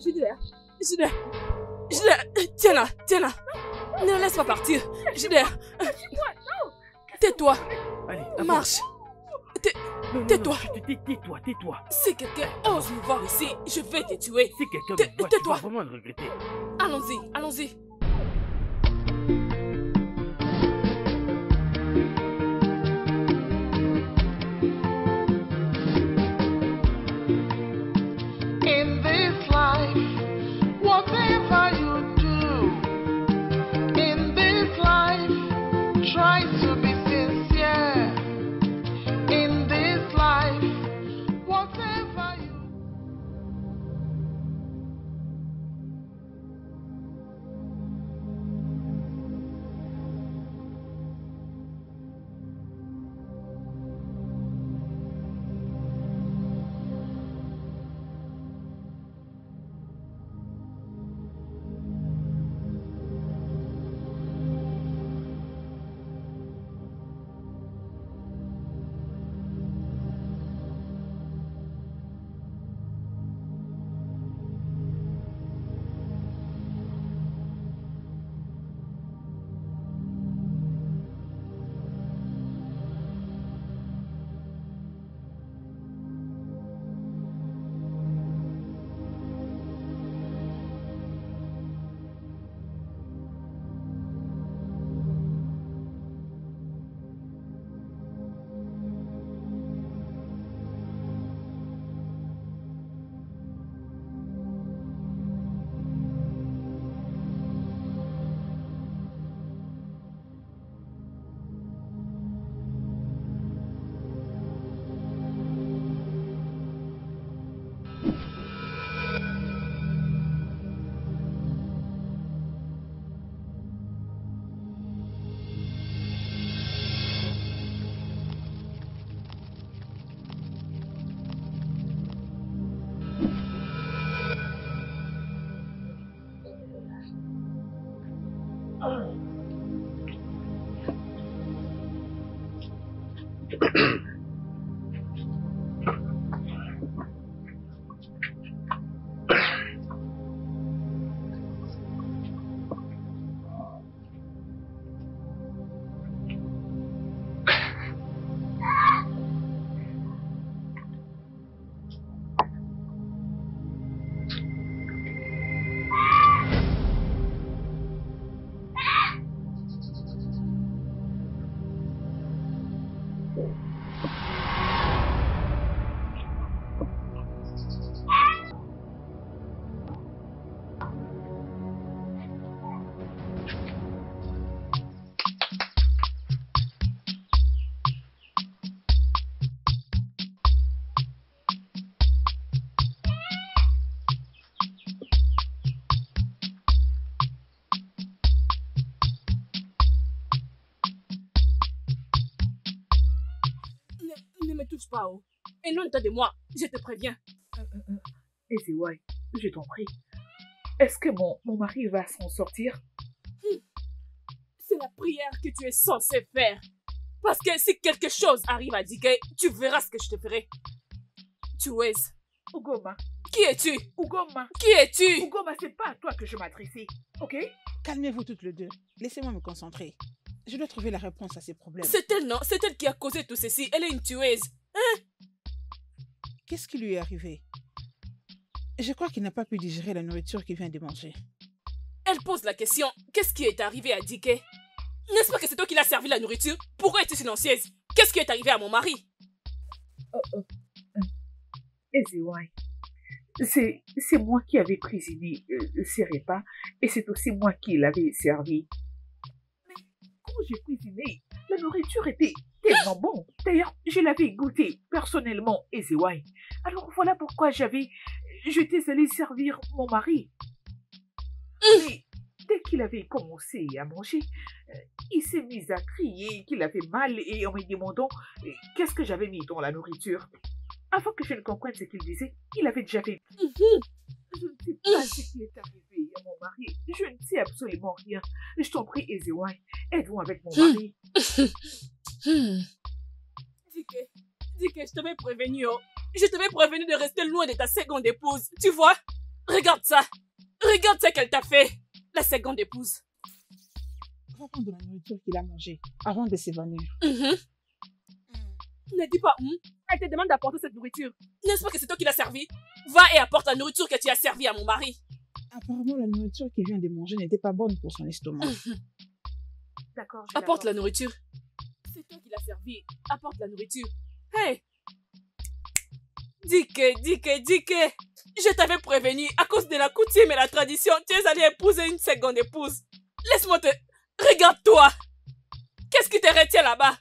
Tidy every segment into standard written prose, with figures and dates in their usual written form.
Juder, tiens là. Ne la laisse pas partir. Juder, tais-toi. Allez, Marche. Tais-toi. Tais-toi. Si quelqu'un ose me voir ici, je vais te tuer. Si quelqu'un me voit, tu vas vraiment le regretter. Allons-y. In this life, whatever you do, in this life, try to be sincere. In this life, whatever you Ne me touche pas, oh. Éloigne-toi de moi, je te préviens. Ezewai, je t'en prie. Est-ce que mon mari va s'en sortir? C'est la prière que tu es censé faire. Parce que si quelque chose arrive à Dike, tu verras ce que je te ferai. Tu es. Ugoma. Qui es-tu? Ugoma. Qui es-tu? Ugoma, c'est pas à toi que je m'adressais, ok? Calmez-vous toutes les deux. Laissez-moi me concentrer. Je dois trouver la réponse à ces problèmes. C'est elle, non? C'est elle qui a causé tout ceci. Elle est une tueuse. Hein? Qu'est-ce qui lui est arrivé? Je crois qu'il n'a pas pu digérer la nourriture qu'il vient de manger. Elle pose la question. Qu'est-ce qui est arrivé à Dike? N'est-ce pas que c'est toi qui l'as servi la nourriture? Pourquoi es-tu silencieuse? Qu'est-ce qui est arrivé à mon mari? Ezewai, c'est moi qui avais cuisiné ces repas et c'est aussi moi qui l'avais servi. Mais quand j'ai cuisiné, la nourriture était tellement bonne. D'ailleurs, je l'avais goûté personnellement, Ezewai. Alors voilà pourquoi j'étais allée servir mon mari. Mais dès qu'il avait commencé à manger, il s'est mis à crier qu'il avait mal et en me demandant qu'est-ce que j'avais mis dans la nourriture. Avant que je ne comprenne ce qu'il disait, il avait déjà fait. Je ne sais pas ce qui est arrivé à mon mari. Je ne sais absolument rien. Je t'en prie, Ezewai, aide-moi avec mon mari. Dike, je t'avais prévenu, oh. Je t'avais prévenu de rester loin de ta seconde épouse, tu vois? Regarde ça. Regarde ce qu'elle t'a fait. La seconde épouse. Va prendre de la nourriture qu'il a mangée avant de s'évanouir. Ne dis pas Elle te demande d'apporter cette nourriture. N'est-ce pas que c'est toi qui l'as servi? Va et apporte la nourriture que tu as servie à mon mari. Apparemment, la nourriture qu'il vient de manger n'était pas bonne pour son estomac. D'accord, Apporte la nourriture. C'est toi qui l'as servi. Apporte la nourriture. Hey! Dis que. Je t'avais prévenu, à cause de la coutume et la tradition, tu es allé épouser une seconde épouse. Laisse-moi te... Regarde-toi! Qu'est-ce qui te retient là-bas?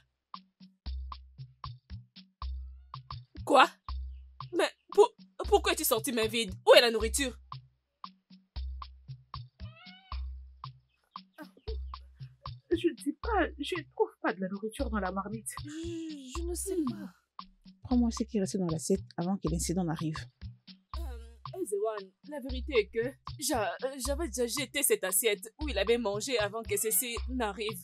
Quoi? Mais pourquoi es-tu sorti main vide? Où est la nourriture? Je ne sais pas, je ne trouve pas de la nourriture dans la marmite. Je ne sais pas. Prends-moi ce qui restait dans l'assiette avant que l'incident n'arrive. Ezewan, la vérité est que j'avais déjà jeté cette assiette où il avait mangé avant que ceci n'arrive.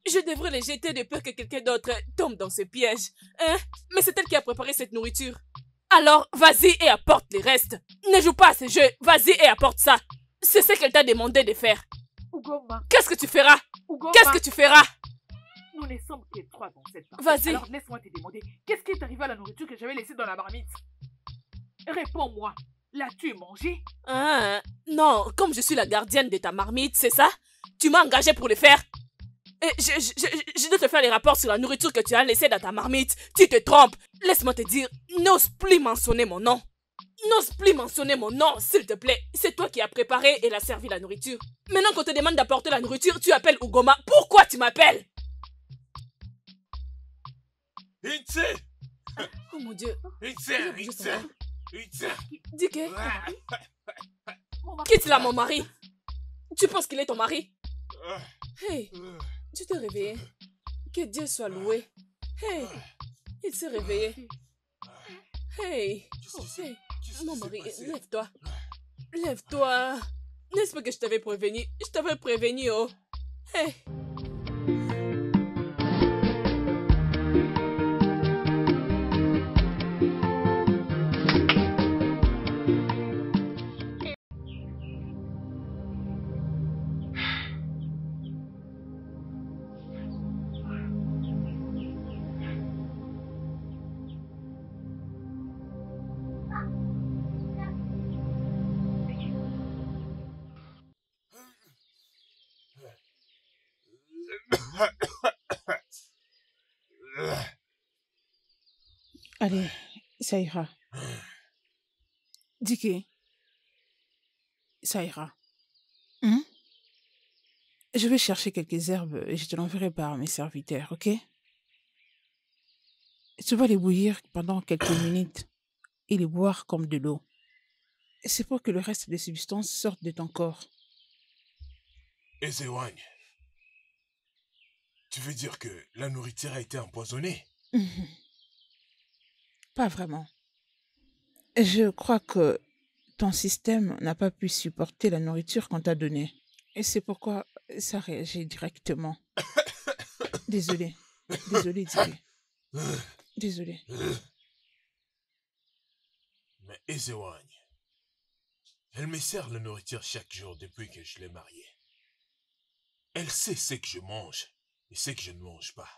Je devrais les jeter de peur que quelqu'un d'autre tombe dans ce piège. Hein? Mais c'est elle qui a préparé cette nourriture. Alors, vas-y et apporte les restes. Ne joue pas à ce jeu. Vas-y et apporte ça. C'est ce qu'elle t'a demandé de faire. Ugoma, Qu'est-ce que tu feras? Ugoma, Qu'est-ce que tu feras? nous ne sommes que trois dans cette partie. Vas-y. Alors laisse-moi te demander, qu'est-ce qui est arrivé à la nourriture que j'avais laissée dans la marmite? Réponds-moi, l'as-tu mangée? Ah, non, comme je suis la gardienne de ta marmite, c'est ça? Tu m'as engagé pour le faire. Et je dois te faire les rapports sur la nourriture que tu as laissée dans ta marmite. Tu te trompes. Laisse-moi te dire, n'ose plus mentionner mon nom. N'ose plus mentionner mon nom, s'il te plaît. C'est toi qui as préparé et l'a servi la nourriture. Maintenant qu'on te demande d'apporter la nourriture, tu appelles Ugoma. Pourquoi tu m'appelles? Ince! Oh mon Dieu. Ince! Dis que... Mon mari- Quitte-la, mon mari. Tu penses qu'il est ton mari? Hey, tu t'es réveillé. Que Dieu soit loué. Hey, il s'est réveillé. Hey, oh, hey. Mon mari, lève-toi. Lève-toi. N'est-ce pas que je t'avais prévenu? Je t'avais prévenu, oh. Hey. Allez, ça ira. Dike, ça ira. Je vais chercher quelques herbes et je te l'enverrai par mes serviteurs, ok? Tu vas les bouillir pendant quelques minutes et les boire comme de l'eau. C'est pour que le reste des substances sortent de ton corps. Ezewan, tu veux dire que la nourriture a été empoisonnée? Pas vraiment. Je crois que ton système n'a pas pu supporter la nourriture qu'on t'a donnée. Et c'est pourquoi ça réagit directement. Désolé. Désolé, Dike. Désolé. Mais Ezewan, elle me sert la nourriture chaque jour depuis que je l'ai mariée. Elle sait ce que je mange et ce que je ne mange pas.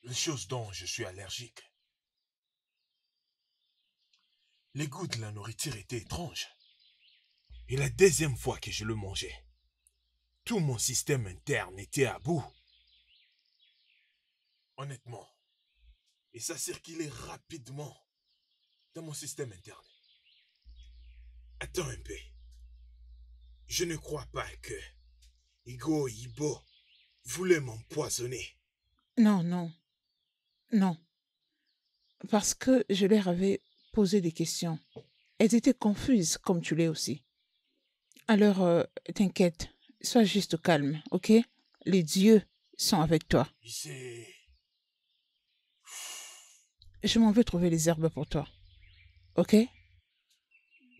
Les choses dont je suis allergique. Les goûts de la nourriture étaient étranges. Et la deuxième fois que je le mangeais, tout mon système interne était à bout. Honnêtement. Et ça circulait rapidement dans mon système interne. Attends un peu. Je ne crois pas que Igo Ibo voulait m'empoisonner. Non, non. Non. Parce que je leur avais posé des questions. Elles étaient confuses, comme tu l'es aussi. Alors, t'inquiète. Sois juste calme, ok? Les dieux sont avec toi. Je m'en vais trouver les herbes pour toi. Ok?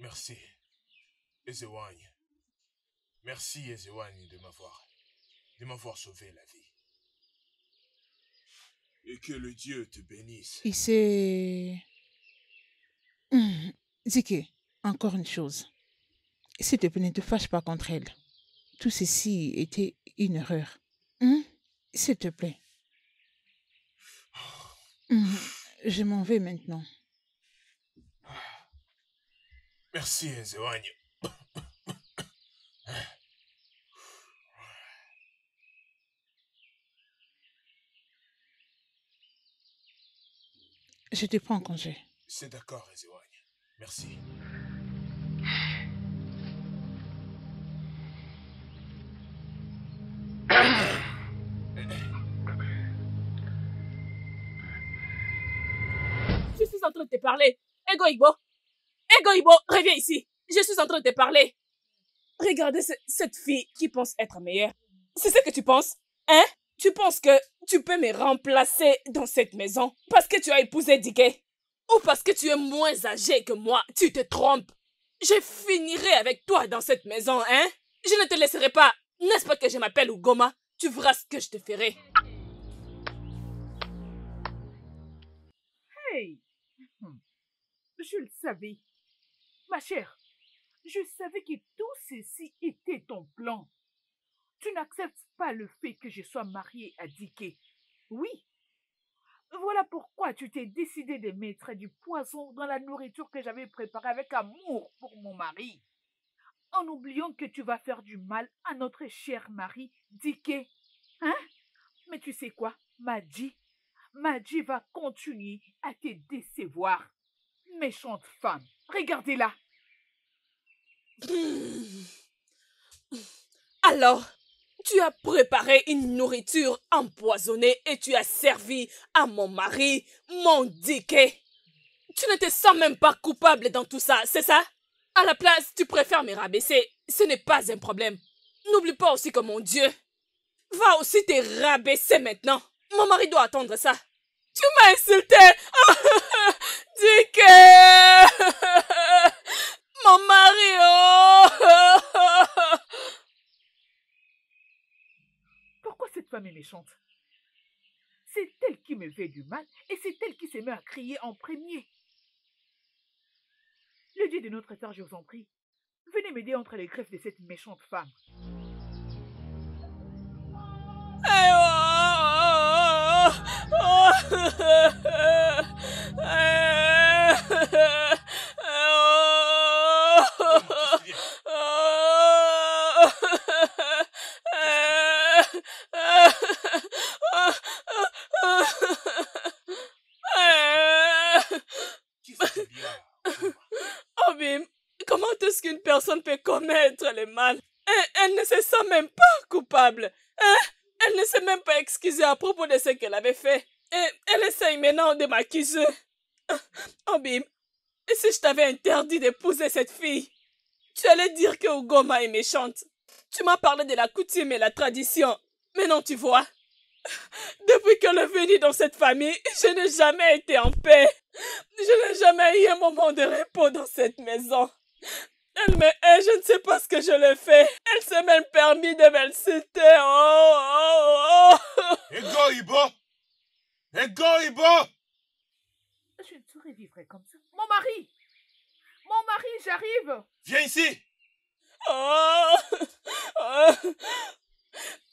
Merci, Ezewan. Merci, Ezewan, de m'avoir sauvé la vie. Et que le Dieu te bénisse. Il s'est... Dike, encore une chose. S'il te plaît, ne te fâche pas contre elle. Tout ceci était une erreur. S'il te plaît. Je m'en vais maintenant. Merci, Ezewagne. Je te prends en congé. C'est d'accord, Ezewagne. Merci. Je suis en train de te parler. Ego Igbo, reviens ici. Je suis en train de te parler. Regardez cette fille qui pense être meilleure. C'est ce que tu penses? Hein? Tu penses que tu peux me remplacer dans cette maison parce que tu as épousé Dike? Ou parce que tu es moins âgé que moi? Tu te trompes. Je finirai avec toi dans cette maison, hein? Je ne te laisserai pas. N'est-ce pas que je m'appelle Ugoma? Tu verras ce que je te ferai. Hey! Je le savais. Ma chère, je savais que tout ceci était ton plan. Tu n'acceptes pas le fait que je sois mariée à Dike. Oui. Voilà pourquoi tu t'es décidé de mettre du poison dans la nourriture que j'avais préparée avec amour pour mon mari. En oubliant que tu vas faire du mal à notre cher mari, Dike. Hein? Mais tu sais quoi, Madji va continuer à te décevoir. Méchante femme, regardez-la. Alors, tu as préparé une nourriture empoisonnée et tu as servi à mon mari, mon Dike. Tu ne te sens même pas coupable dans tout ça, c'est ça? À la place, tu préfères me rabaisser. Ce n'est pas un problème. N'oublie pas aussi que mon Dieu va aussi te rabaisser maintenant. Mon mari doit attendre ça. Tu m'as insulté. Dike. Mon mari. Pourquoi cette femme est méchante? C'est elle qui me fait du mal et c'est elle qui se met à crier en premier. Le Dieu de notre Terre, je vous en prie, venez m'aider entre les griffes de cette méchante femme. Obim, comment est-ce qu'une personne peut commettre le mal? Elle ne se sent même pas coupable. Elle ne s'est même pas excusée à propos de ce qu'elle avait fait. Et elle essaye maintenant de m'accuser. Obim, si je t'avais interdit d'épouser cette fille, tu allais dire que Ugoma est méchante. Tu m'as parlé de la coutume et la tradition. Mais non, tu vois. Depuis qu'elle est venue dans cette famille, je n'ai jamais été en paix. Je n'ai jamais eu un moment de repos dans cette maison. Elle me hait, je ne sais pas ce que je lui ai fait. Elle s'est même permis de m'insulter. Ego Igbo! Ego Igbo! Je ne saurais vivre comme ça. Mon mari, j'arrive. Viens ici!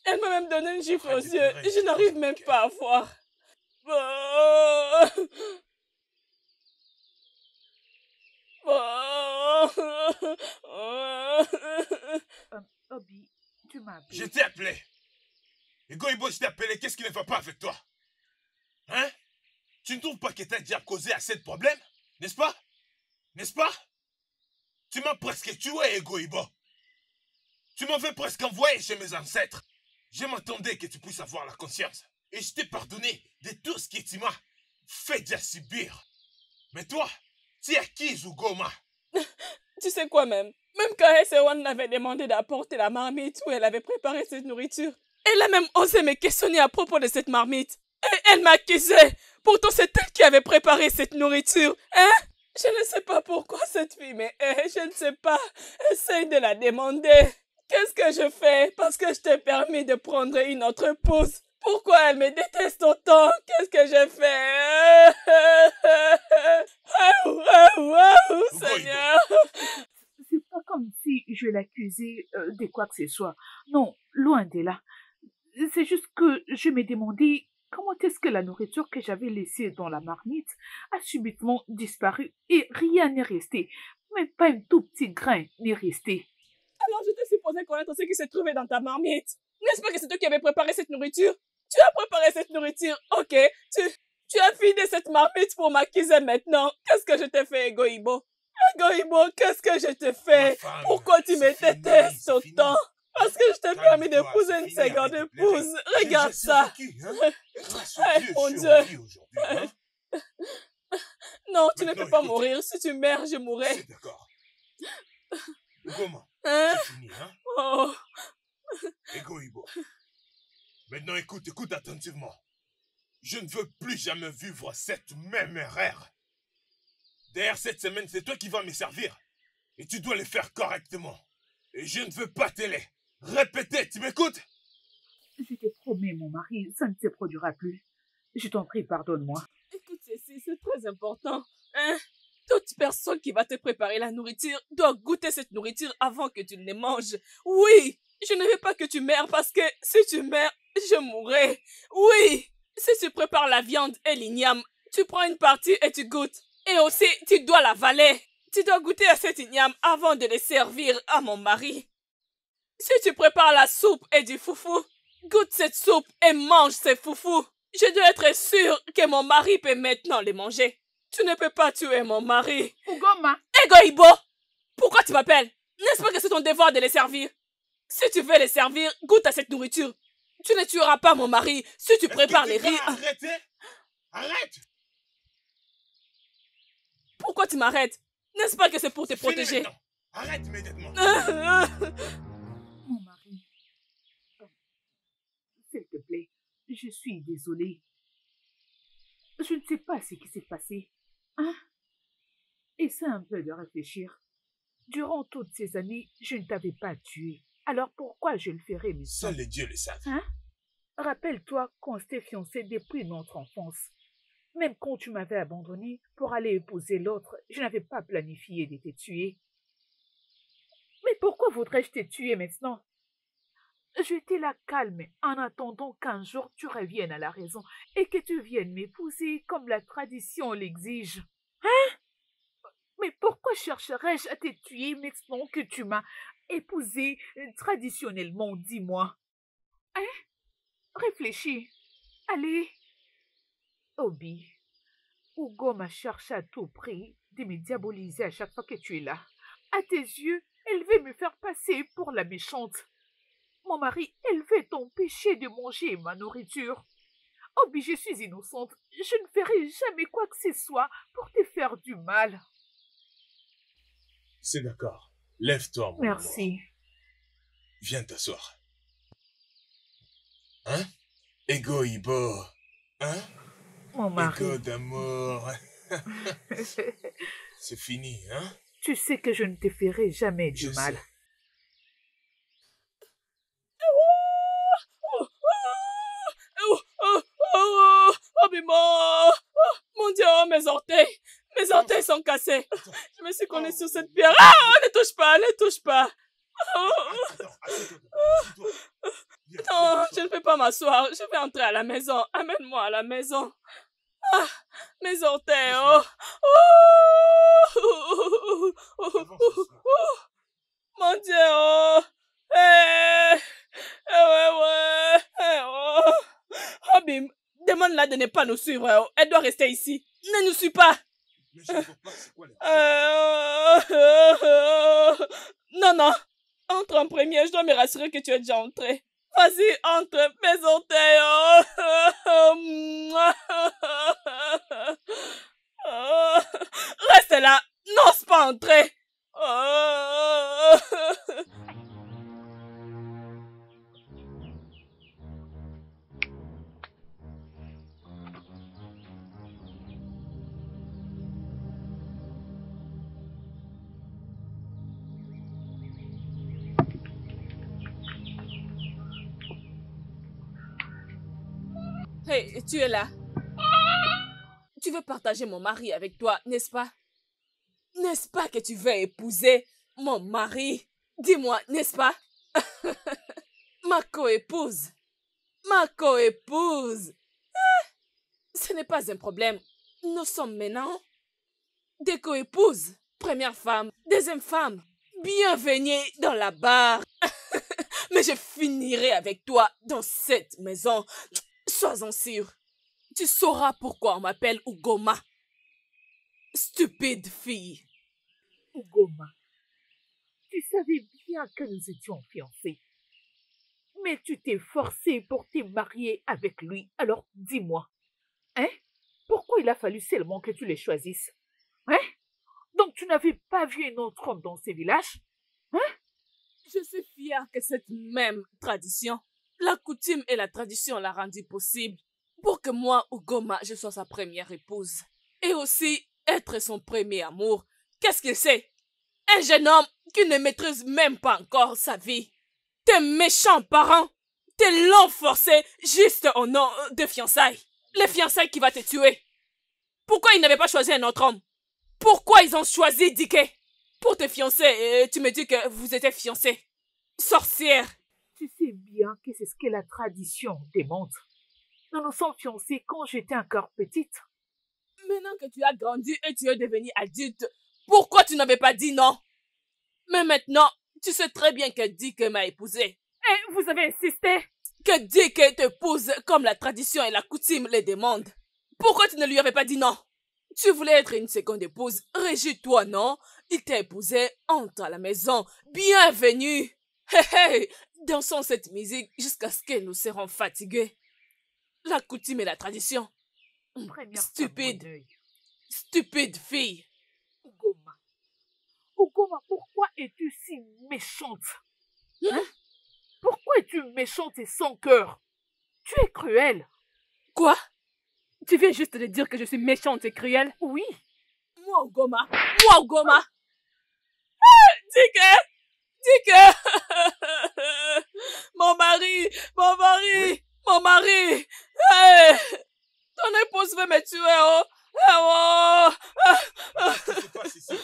Elle m'a même donné une gifle aux yeux. Je n'arrive même pas à voir. Obi, tu m'as appelé. Je t'ai appelé. Ego Igbo, je t'ai appelé. Qu'est-ce qui ne va pas avec toi? Hein? Tu ne trouves pas que t'as déjà causé assez de problèmes? N'est-ce pas? N'est-ce pas? Tu m'as presque tué, Ego Igbo. Tu m'avais presque envoyé chez mes ancêtres. Je m'attendais que tu puisses avoir la conscience. Et je t'ai pardonné de tout ce que tu m'as fait déjà subir. Mais toi, tu acquises Ugoma. Tu sais quoi même? Même quand Esewan avait demandé d'apporter la marmite où elle avait préparé cette nourriture, elle a même osé me questionner à propos de cette marmite. Et elle m'accusait. Pourtant, c'est elle qui avait préparé cette nourriture. Hein? Je ne sais pas pourquoi cette fille me hait. Je ne sais pas. Essaye de la demander. Qu'est-ce que je fais? Parce que je t'ai permis de prendre une autre épouse. Pourquoi elle me déteste autant? Qu'est-ce que j'ai fait? Seigneur. l'accusais de quoi que ce soit. Non, loin de là. C'est juste que je me demandais comment est-ce que la nourriture que j'avais laissée dans la marmite a subitement disparu et rien n'est resté. Même pas un tout petit grain n'est resté. Alors je t'ai supposé connaître ce qui se trouvait dans ta marmite. N'est-ce pas que c'est toi qui avais préparé cette nourriture? Tu as préparé cette nourriture, ok. Tu as vidé cette marmite pour m'accuser maintenant. Qu'est-ce que je t'ai fait, Egoïbo? Egoïbo, qu'est-ce que je t'ai fait? Pourquoi tu me détestes autant? Parce que je t'ai permis d'épouser une seconde épouse. Regarde ça. Mon Dieu. Non, tu ne peux pas mourir. Si tu meurs, je mourrai. C'est d'accord. Comment? Hein? C'est fini, hein? Oh. Egoïbo. Maintenant, écoute attentivement. Je ne veux plus jamais vivre cette même erreur. Derrière cette semaine, c'est toi qui vas me servir. Et tu dois le faire correctement. Et je ne veux pas télé. Répétez, tu m'écoutes? Je te promets, mon mari, ça ne se produira plus. Je t'en prie, pardonne-moi. Écoute ceci, c'est très important. Hein? Toute personne qui va te préparer la nourriture doit goûter cette nourriture avant que tu ne les manges. Oui, je ne veux pas que tu meurs parce que si tu meurs, je mourrai. Oui, si tu prépares la viande et l'igname, tu prends une partie et tu goûtes. Et aussi, tu dois l'avaler. Tu dois goûter à cet igname avant de le servir à mon mari. Si tu prépares la soupe et du foufou, goûte cette soupe et mange ces foufous. Je dois être sûr que mon mari peut maintenant les manger. Tu ne peux pas tuer mon mari. Ugoma. Egoïbo, pourquoi tu m'appelles? N'est-ce pas que c'est ton devoir de les servir? Si tu veux les servir, goûte à cette nourriture. Tu ne tueras pas mon mari si tu prépares les riz. Arrêtez! Arrête! Pourquoi tu m'arrêtes? N'est-ce pas que c'est pour te protéger? Arrête immédiatement. Mon mari, s'il te plaît, je suis désolée. Je ne sais pas ce qui s'est passé. Hein? Essaie un peu de réfléchir. Durant toutes ces années, je ne t'avais pas tué. Alors pourquoi je le ferais maintenant? Seuls les dieux le savent. Hein? Rappelle-toi qu'on s'était fiancés depuis notre enfance. Même quand tu m'avais abandonné pour aller épouser l'autre, je n'avais pas planifié de te tuer. Mais pourquoi voudrais-je te tuer maintenant? J'étais là calme en attendant qu'un jour tu reviennes à la raison et que tu viennes m'épouser comme la tradition l'exige. Hein? Mais pourquoi chercherais-je à te tuer maintenant que tu m'as épousé traditionnellement, dis-moi? Hein? Réfléchis. Allez. Obi, Ugoma cherche à tout prix de me diaboliser à chaque fois que tu es là. À tes yeux, elle veut me faire passer pour la méchante. Mon mari, elle veut t'empêcher de manger ma nourriture. Obi, je suis innocente. Je ne ferai jamais quoi que ce soit pour te faire du mal. C'est d'accord. Lève-toi, mon Merci. amour. Viens t'asseoir. Hein? Egoïbo. Hein? Mon mari. Ego d'amour. C'est fini, hein? Tu sais que je ne te ferai jamais du Je mal. sais. Oh, Bimo! Mon Dieu, oh, mes orteils! Mes orteils sont cassés. Je me suis collée sur cette pierre. Ah, ne touche pas, ne touche pas. Non, je ne peux pas m'asseoir. Je vais entrer à la maison. Amène-moi à la maison. Ah, mes orteils, oh. Mon Dieu, oh. Oh. Bim, demande-la de ne pas nous suivre. Oh. Elle doit rester ici. Ne nous suis pas. Mais je ne vois pas c'est quoi Non. Entre en premier. Je dois me rassurer que tu es déjà entré. Vas-y, entre mes orteils. Reste là. N'ose pas entrer. Hey, tu es là. Tu veux partager mon mari avec toi, n'est-ce pas? N'est-ce pas que tu veux épouser mon mari? Dis-moi, n'est-ce pas? Ma coépouse. Ma coépouse. Ce n'est pas un problème. Nous sommes maintenant des coépouses. Première femme, deuxième femme. Bienvenue dans la barre. Mais je finirai avec toi dans cette maison. Sois-en sûr. Tu sauras pourquoi on m'appelle Ugoma. Stupide fille. Ugoma, tu savais bien que nous étions fiancés. Mais tu t'es forcé pour te marier avec lui. Alors dis-moi, hein? Pourquoi il a fallu seulement que tu les choisisses? Hein? Donc tu n'avais pas vu un autre homme dans ces villages? Hein? Je suis fière que cette même tradition, la coutume et la tradition l'a rendu possible pour que moi, Ugoma, je sois sa première épouse. Et aussi être son premier amour. Qu'est-ce qu'il sait? Un jeune homme qui ne maîtrise même pas encore sa vie. Tes méchants parents te l'ont forcé juste au nom de fiançailles. Les fiançailles qui va te tuer. Pourquoi ils n'avaient pas choisi un autre homme? Pourquoi ils ont choisi Dike pour te fiancer et tu me dis que vous étiez fiancés? Sorcière! Tu sais bien que c'est ce que la tradition démontre. Nous nous sommes fiancés quand j'étais encore petite. Maintenant que tu as grandi et tu es devenu adulte, pourquoi tu n'avais pas dit non? Mais maintenant, tu sais très bien que Dike m'a épousé. Et vous avez insisté que Dike t'épouse comme la tradition et la coutume les demandent. Pourquoi tu ne lui avais pas dit non? Tu voulais être une seconde épouse. Régis-toi, non? Il t'a épousé, entre à la maison. Bienvenue! Hey, hey! Dansons cette musique jusqu'à ce que nous serons fatigués. La coutume et la tradition. Première Stupide. femme, mon œil. Stupide fille. Ugoma. Ugoma, pourquoi es-tu si méchante? Hein? Pourquoi es-tu méchante et sans cœur? Tu es cruelle. Quoi? Tu viens juste de dire que je suis méchante et cruelle? Oui. Moi, Ugoma. Moi, Ugoma. Dike! Dike! Mon mari! Mon mari! Mon mari! Hey! Ton épouse veut me tuer, oh! Qu'est-ce qui se passe ici?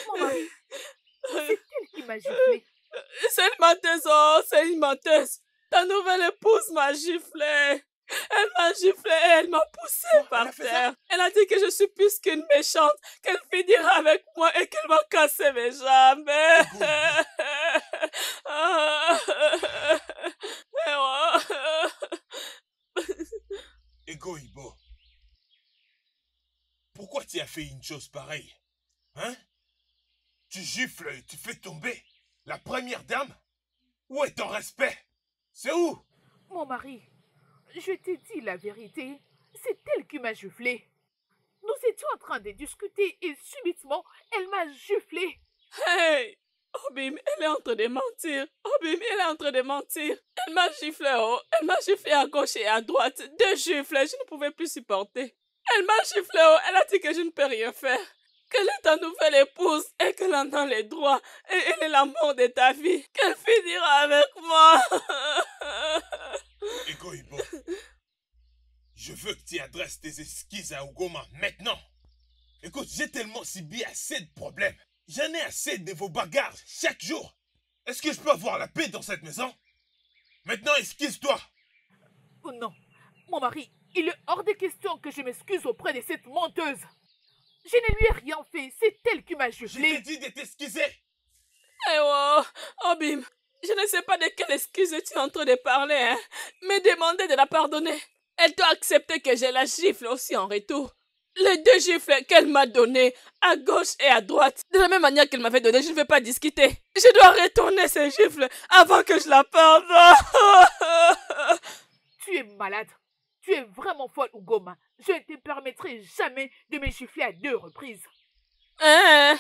Mon mari, c'est elle qui m'a giflé. C'est une menteuse, oh! C'est une menteuse! Ta nouvelle épouse m'a giflé! Elle m'a giflé et elle m'a poussé par terre. Elle a dit que je suis plus qu'une méchante, qu'elle finira avec moi et qu'elle va casser mes jambes. Ego Ibo, pourquoi tu as fait une chose pareille? Hein? Tu gifles et tu fais tomber la première dame? Où est ton respect? C'est où? Mon mari, je t'ai dit la vérité. C'est elle qui m'a giflé. Nous étions en train de discuter et subitement, elle m'a giflé. Hey! Obim, elle est en train de mentir. Obim, elle est en train de mentir. Elle m'a giflé, oh. Elle m'a giflé à gauche et à droite. 2 gifles, je ne pouvais plus supporter. Elle m'a giflé, oh. Elle a dit que je ne peux rien faire. Qu'elle est ta nouvelle épouse et qu'elle en a les droits. Et elle est l'amour de ta vie. Qu'elle finira avec moi. Ego Ibo, je veux que tu adresses tes excuses à Ugoma maintenant. Écoute, j'ai tellement subi assez de problèmes. J'en ai assez de vos bagarres chaque jour. Est-ce que je peux avoir la paix dans cette maison? Maintenant, excuse-toi. Oh non, mon mari, il est hors de question que je m'excuse auprès de cette menteuse. Je ne lui ai rien fait, c'est elle qui m'a Je t'ai giflé. dit de t'excuser. Eh oh, Obim, je ne sais pas de quelle excuse tu es en train de parler, hein. Mais demander de la pardonner. Elle doit accepter que je la gifle aussi en retour. Les 2 gifles qu'elle m'a donnés, à gauche et à droite, de la même manière qu'elle m'avait donné, je ne vais pas discuter. Je dois retourner ces gifles avant que je la pardonne. Tu es malade. Tu es vraiment folle, Ugoma. Je ne te permettrai jamais de me gifler à 2 reprises. Hein?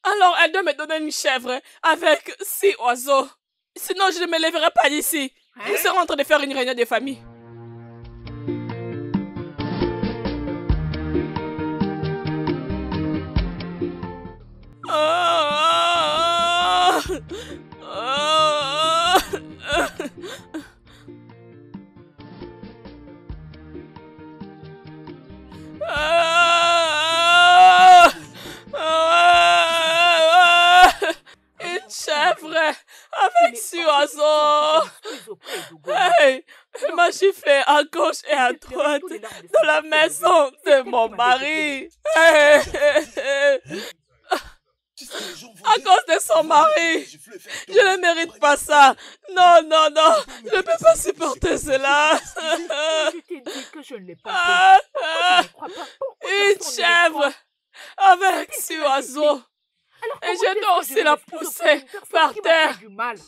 Alors elle doit me donner une chèvre avec 6 oiseaux. Sinon je ne me lèverai pas d'ici. Nous serons en train de faire une réunion de famille. à Je pleurais droite tous les larmes de dans sang la versées maison C'est elle de mon qui m'avait mari. Tu sais, les gens vont À dire- cause de son vont dire que mari. je voulais faire Je ne mérite pas ça. Non, non, non. Je ne peux pas supporter cela. Je t'ai dit que je ne l'ai pas fait. Ah, Pourquoi ah, tu ne crois pas? Pourquoi une personne ne le chèvre croit? avec Qu'est-ce six que tu as oiseaux. Alors, Et comment je est-ce dois que aussi vais la m'excuser auprès pousser d'une personne par qui m'a terre. fait du mal?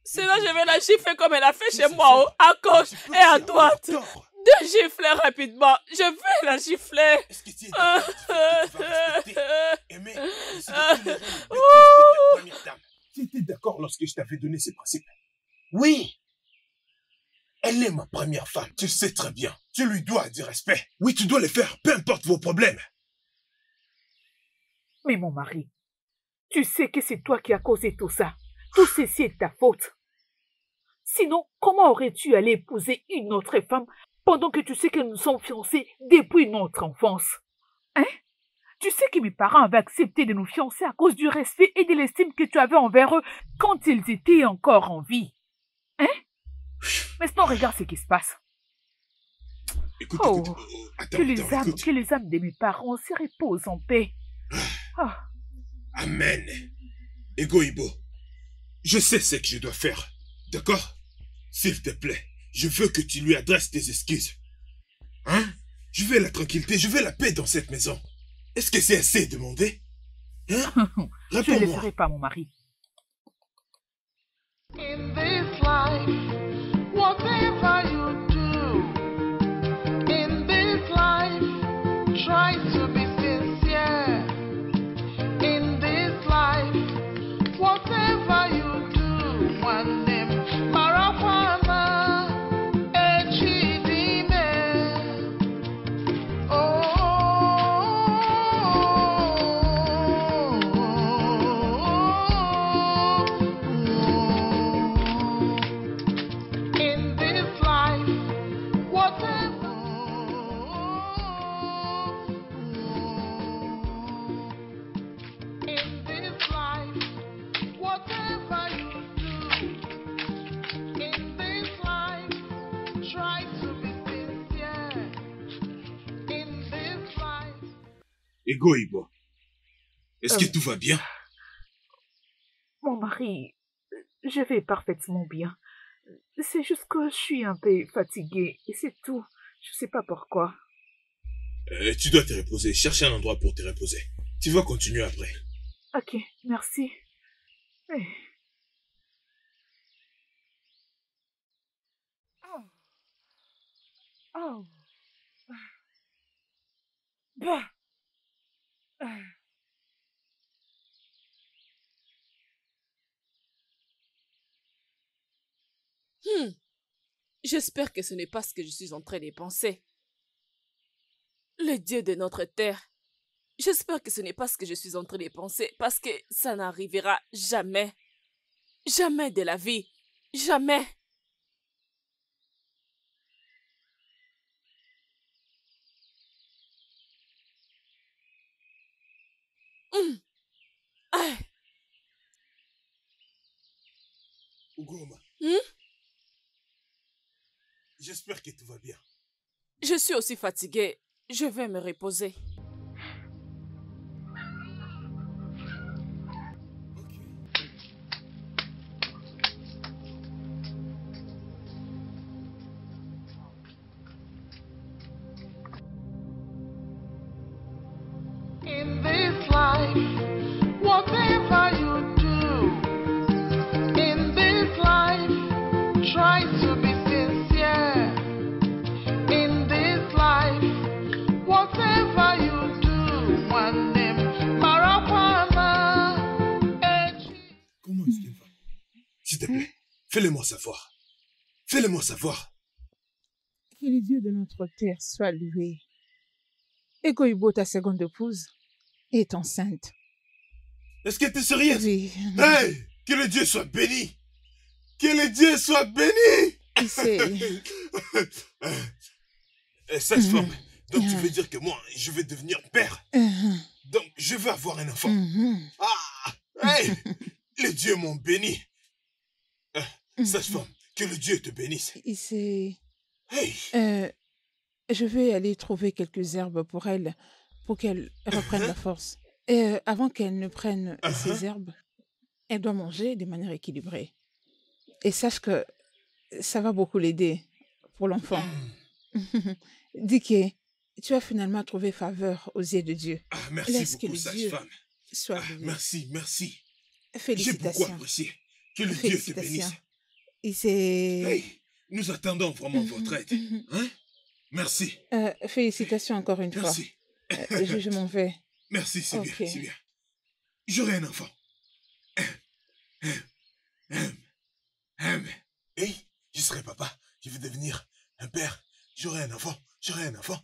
Sinon, je vais la gifler comme elle a fait chez moi, à gauche et à droite. 2 giflets rapidement. Je vais la gifler. Est-ce que tu es d'accord du fait que tu vas respecter, aimer, décider de tolérer les bêtises de ta première dame? Tu étais d'accord lorsque je t'avais donné ces principes? Oui. Elle est ma première femme. Tu le sais très bien. Tu lui dois du respect. Oui, tu dois les faire, peu importe vos problèmes. Mais mon mari, tu sais que c'est toi qui as causé tout ça. Tout ceci est de ta faute. Sinon, comment aurais-tu allé épouser une autre femme pendant que tu sais que nous sommes fiancés depuis notre enfance? Hein? Tu sais que mes parents avaient accepté de nous fiancer à cause du respect et de l'estime que tu avais envers eux quand ils étaient encore en vie. Hein? Maintenant, regarde ce qui se passe. Écoute, Oh, écoute. Attends, que les écoute. âmes de mes parents se reposent en paix. Ah. Amen. Egoïbo, je sais ce que je dois faire. D'accord? S'il te plaît, je veux que tu lui adresses tes excuses. Hein? Je veux la tranquillité, je veux la paix dans cette maison. Est-ce que c'est assez demandé? Hein? Je ne le Réponds-moi. ferai pas, mon mari. In this life, whatever you do, in this life, try to be sincere. In this life, whatever you do, one name, Marafana, Echidime. In this life, whatever. In this life, whatever you do. In this life, try to be sincere. In this life. Egoïbo, est-ce que Euh. tout va bien? Mon mari, je vais parfaitement bien. C'est juste que je suis un peu fatiguée et c'est tout. Je sais pas pourquoi. Tu dois te reposer. Cherche un endroit pour te reposer. Tu vas continuer après. Ok, merci. Eh. Oh. Bah. J'espère que ce n'est pas ce que je suis en train de penser. Le Dieu de notre terre. J'espère que ce n'est pas ce que je suis en train de penser parce que ça n'arrivera jamais. Jamais de la vie. Jamais. Ah, Ugoma, j'espère que tout va bien. je suis aussi fatiguée. Je vais me reposer. In this life, whatever you do, in this life, try to be sincere. In this life, whatever you do, one name, Marapana, Comment est-ce qu'elle va? S'il te plaît, fais-le-moi savoir. Fais-le-moi savoir. Que les dieux de notre terre soient loués. Egoïbo, ta seconde épouse, est enceinte. Est-ce que tu es sérieuse? Oui. Hey! Que le Dieu soit béni! Que le Dieu soit béni! C'est... Sage-femme, donc tu veux dire que moi, je vais devenir père? Donc, je vais avoir un enfant. Ah! Hey! Les dieux m'ont béni. Sage-femme, que le Dieu te bénisse. C'est... Hey! Je vais aller trouver quelques herbes pour elle, pour qu'elle reprenne la force. Et avant qu'elle ne prenne ces herbes, elle doit manger de manière équilibrée. Et sache que ça va beaucoup l'aider pour l'enfant. Dicky, tu as finalement trouvé faveur aux yeux de Dieu. Ah, merci Laisse que beaucoup, le Dieu sage-femme. soit Ah, béni. merci, merci. J'ai beaucoup Félicitations. apprécié. Que le Dieu te bénisse. Félicitations. Et c'est... Hey, nous attendons vraiment votre aide. Hein? Merci, Félicitations encore une fois. merci. Je m'en vais. Merci, c'est bien, Ok. c'est bien. J'aurai un enfant. Hey, je serai papa. Je vais devenir un père. J'aurai un enfant. J'aurai un enfant.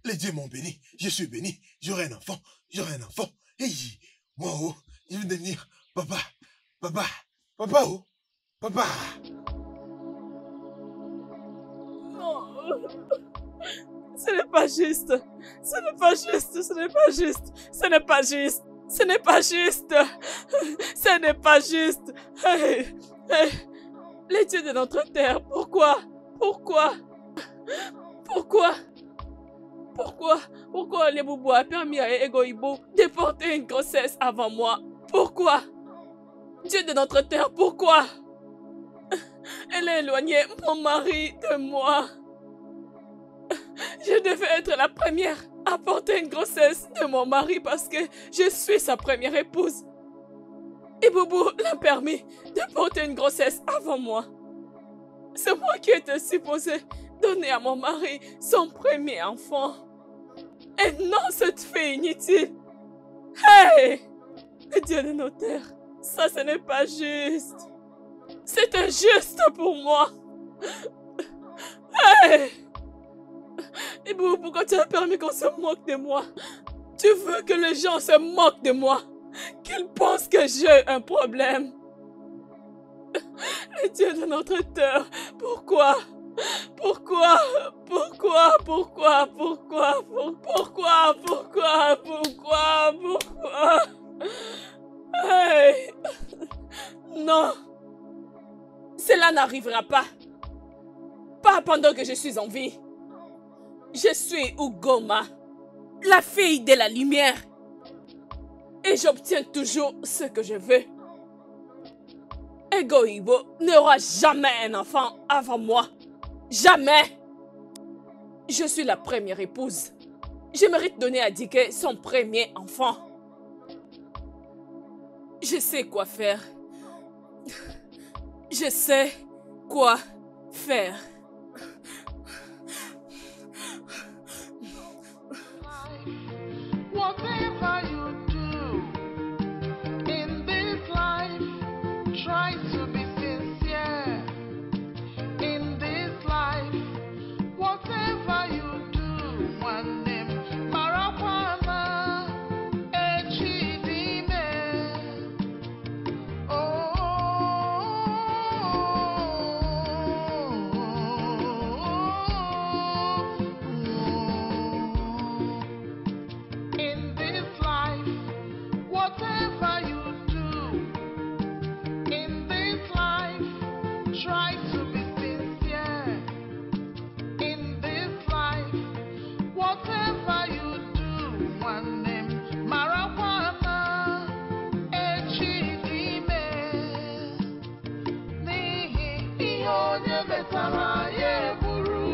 Les dieux m'ont béni. Je suis béni. J'aurai un enfant. J'aurai un enfant. Hey, moi, oh, je vais devenir papa. Papa. Papa, oh. Papa. Non. Ce n'est pas juste. Ce n'est pas juste. Ce n'est pas juste. Ce n'est pas juste. Ce n'est pas juste. Ce n'est pas juste. Hey, hey. Les dieux de notre terre, pourquoi? Pourquoi? Pourquoi? Pourquoi les boubous a permis à Egoïbo de porter une grossesse avant moi? Pourquoi? Dieu de notre terre, pourquoi? Elle a éloigné mon mari de moi. Je devais être la première à porter une grossesse de mon mari parce que je suis sa première épouse. Et Boubou l'a permis de porter une grossesse avant moi. C'est moi qui étais supposée donner à mon mari son premier enfant. Et non cette fille inutile. Hey! Le Dieu de nos terres, ça ce n'est pas juste. C'est injuste pour moi. Hey! Et pourquoi tu as permis qu'on se moque de moi? Tu veux que les gens se moquent de moi? Qu'ils pensent que j'ai un problème? Le Dieu de notre terre, pourquoi? Pourquoi? Pourquoi? Pourquoi? Pourquoi? Pourquoi? Pourquoi? Pourquoi? Pourquoi? Hey! Non! Cela n'arrivera pas. Pas pendant que je suis en vie. Je suis Ugoma, la fille de la lumière. Et j'obtiens toujours ce que je veux. Egoïbo n'aura jamais un enfant avant moi. Jamais. Je suis la première épouse. Je mérite donner à Dike son premier enfant. Je sais quoi faire. Je sais quoi faire. Whatever you do in this life, try to be sincere. In this life, whatever you do, one name, Marakwana, Echidime. In this life, whatever you do, in this life, try to be sincere. In this life, whatever you do, one name, Marakwana, Echidime. Nihi, ihe onye metara ya eburu.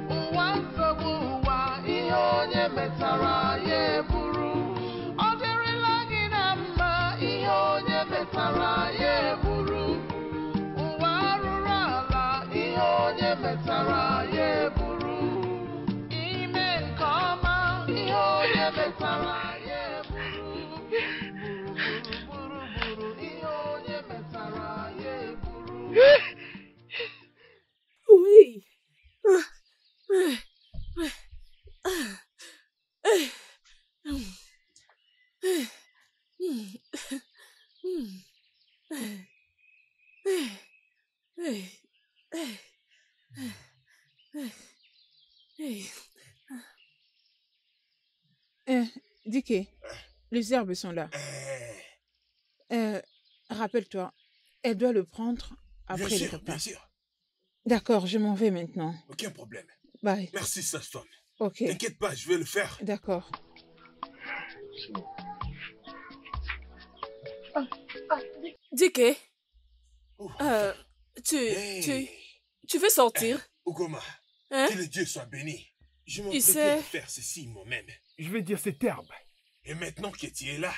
Ụwa nsogbu ụwa, ihe onye metara ya eburu. Ọ dịrịla gị na mma, ihe onye metara ya eburu. Ụwa arụrụ ala, ihe onye metara ya eburu. Ime nke ọma, ihe onye metara ya eburu. Gburugburu, ihe onye metara ya eburu. Oui. Dicky, les herbes sont là. Rappelle-toi, elle doit le prendre Bien après le sûr, repas. bien sûr. D'accord, je m'en vais maintenant. Aucun problème. Bye. Merci, sage-femme. Ok. T'inquiète pas, je vais le faire. D'accord. Dike, Ouh. tu Hey. veux sortir? Ugoma, Hein? que le Dieu soit béni. Je Il m'apprêtais sait- à faire ceci moi-même. Je vais dire cette herbe. Et maintenant que tu es là,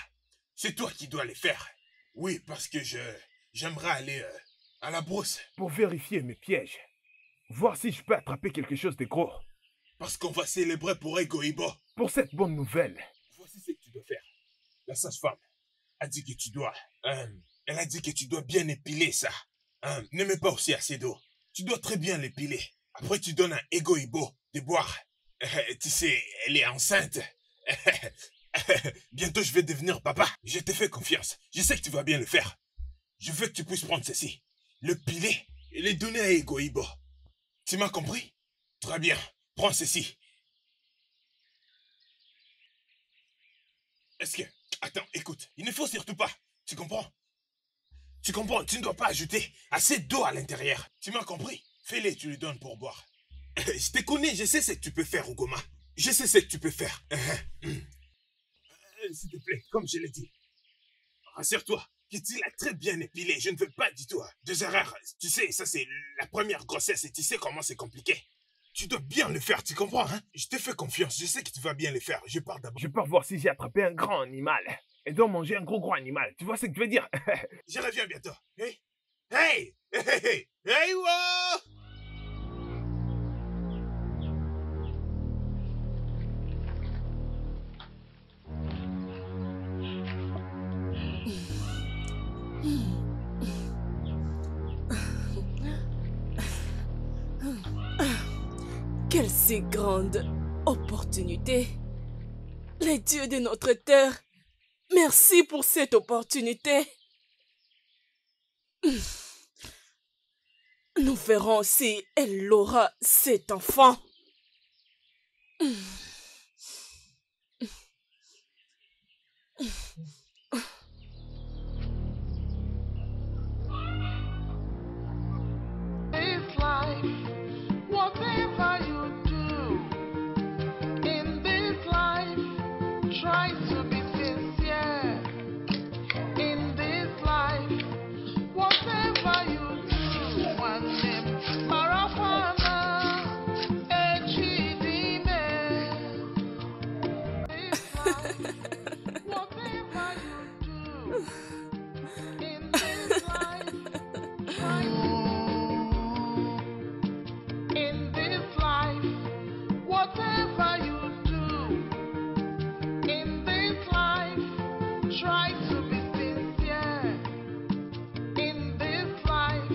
c'est toi qui dois les faire. Oui, parce que j'aimerais aller à la brousse. Pour vérifier mes pièges. Voir si je peux attraper quelque chose de gros. Parce qu'on va célébrer pour Egoibo. Pour cette bonne nouvelle. Voici ce que tu dois faire. La sage-femme a dit que tu dois... elle a dit que tu dois bien épiler ça. Ne mets pas aussi assez d'eau. Tu dois très bien l'épiler. Après, tu donnes à Egoibo de boire. Tu sais, elle est enceinte. Bientôt, je vais devenir papa. Je te fais confiance. Je sais que tu vas bien le faire. Je veux que tu puisses prendre ceci, le piler et le donner à Egoibo. Tu m'as compris? Très bien. Prends ceci. Est-ce que... Attends, écoute. Il ne faut surtout pas. Tu comprends? Tu comprends? Tu ne dois pas ajouter assez d'eau à l'intérieur. Tu m'as compris? Fais-le, tu lui donnes pour boire. Je te connais, je sais ce que tu peux faire, Ugoma. Je sais ce que tu peux faire. S'il te plaît, comme je l'ai dit. Rassure-toi, que tu l'as très bien épilé. Je ne veux pas du tout. Des erreurs. Tu sais, ça c'est la première grossesse et tu sais comment c'est compliqué. Tu dois bien le faire, tu comprends, hein? Je te fais confiance, je sais que tu vas bien le faire. Je pars d'abord. Je pars voir si j'ai attrapé un grand animal. Et dois manger un gros animal. Tu vois ce que je veux dire? Je reviens bientôt. Hey! Hey! Hey! Hey! Hey! Wow! Quelle si grande opportunité. Les dieux de notre terre, merci pour cette opportunité. Nous verrons si elle aura cet enfant. This life, whatever you do in this life, try to be sincere. In this life, whatever you do, one name, Marafana, Echidime. This life, whatever you do in this life, try in this life, whatever you do in this life, try to be sincere. In this life,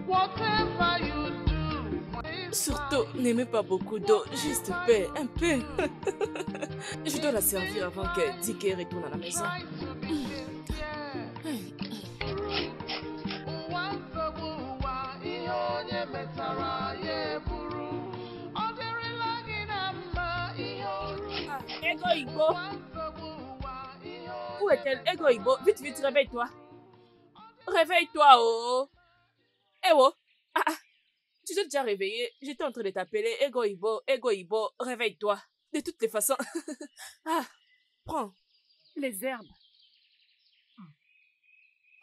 whatever you do, Surtout, n'aimez pas beaucoup d'eau, juste un peu. Je dois la servir avant que Dike retourne à la maison. try to be sincere. Ụwa nsogbu ụwa, ihe onye metara ya eburu. Ọ dịrịla gị na mma, ihe oru. Ego Igbo, Ụwa nsogbu ụwa, ihe onye où est-elle? Ego Igbo, vite, vite, réveille-toi. Réveille-toi, oh. Eh oh. Tu t'es déjà réveillé? J'étais en train de t'appeler. Ego Igbo, réveille-toi. De toutes les façons. Prends. Les herbes.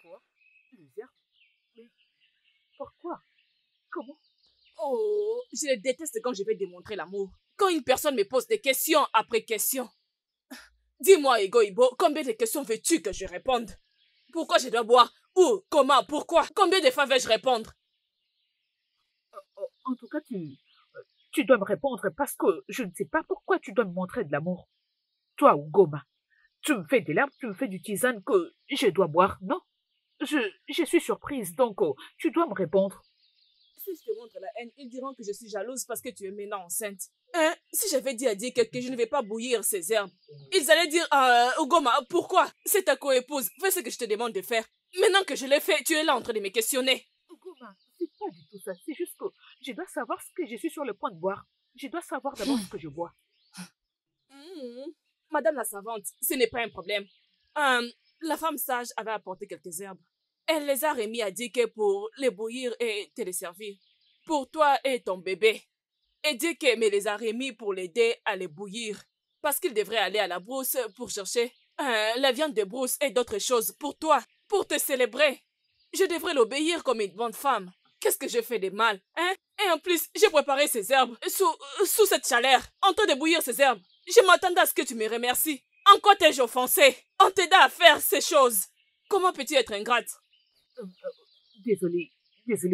Quoi? Les herbes? Mais pourquoi? Comment? Oh, je le déteste quand je vais démontrer l'amour. Quand une personne me pose des questions après questions. Dis-moi, Ego Igbo, combien de questions veux-tu que je réponde? Pourquoi je dois boire? Où? Comment? Pourquoi? Combien de fois vais-je répondre? En tout cas, tu dois me répondre parce que je ne sais pas pourquoi tu dois me montrer de l'amour. Toi, Ugoma, tu me fais des larmes, tu me fais du tisane que je dois boire, non? Je suis surprise, donc tu dois me répondre. Si je te montre la haine, ils diront que je suis jalouse parce que tu es maintenant enceinte. Hein? Si j'avais dit à Dike que je ne vais pas bouillir ces herbes, ils allaient dire Ugoma, pourquoi? C'est ta co-épouse, fais ce que je te demande de faire. Maintenant que je l'ai fait, tu es là en train de me questionner. Ugoma, c'est pas du tout ça, c'est juste que je dois savoir ce que je suis sur le point de boire. Je dois savoir d'abord ce que je bois. Madame la savante, ce n'est pas un problème. La femme sage avait apporté quelques herbes. Elle les a remis à Dike pour les bouillir et te les servir. Pour toi et ton bébé. et dit qu'Aimé les a remis pour l'aider à les bouillir. Parce qu'il devrait aller à la brousse pour chercher la viande de brousse et d'autres choses pour toi, pour te célébrer. Je devrais l'obéir comme une bonne femme. Qu'est-ce que j'ai fait de mal, hein? Et en plus, j'ai préparé ces herbes sous cette chaleur, en train de bouillir ces herbes. Je m'attendais à ce que tu me remercies. En quoi t'ai-je offensé en t'aidant à faire ces choses? Comment peux-tu être ingrate? Désolée,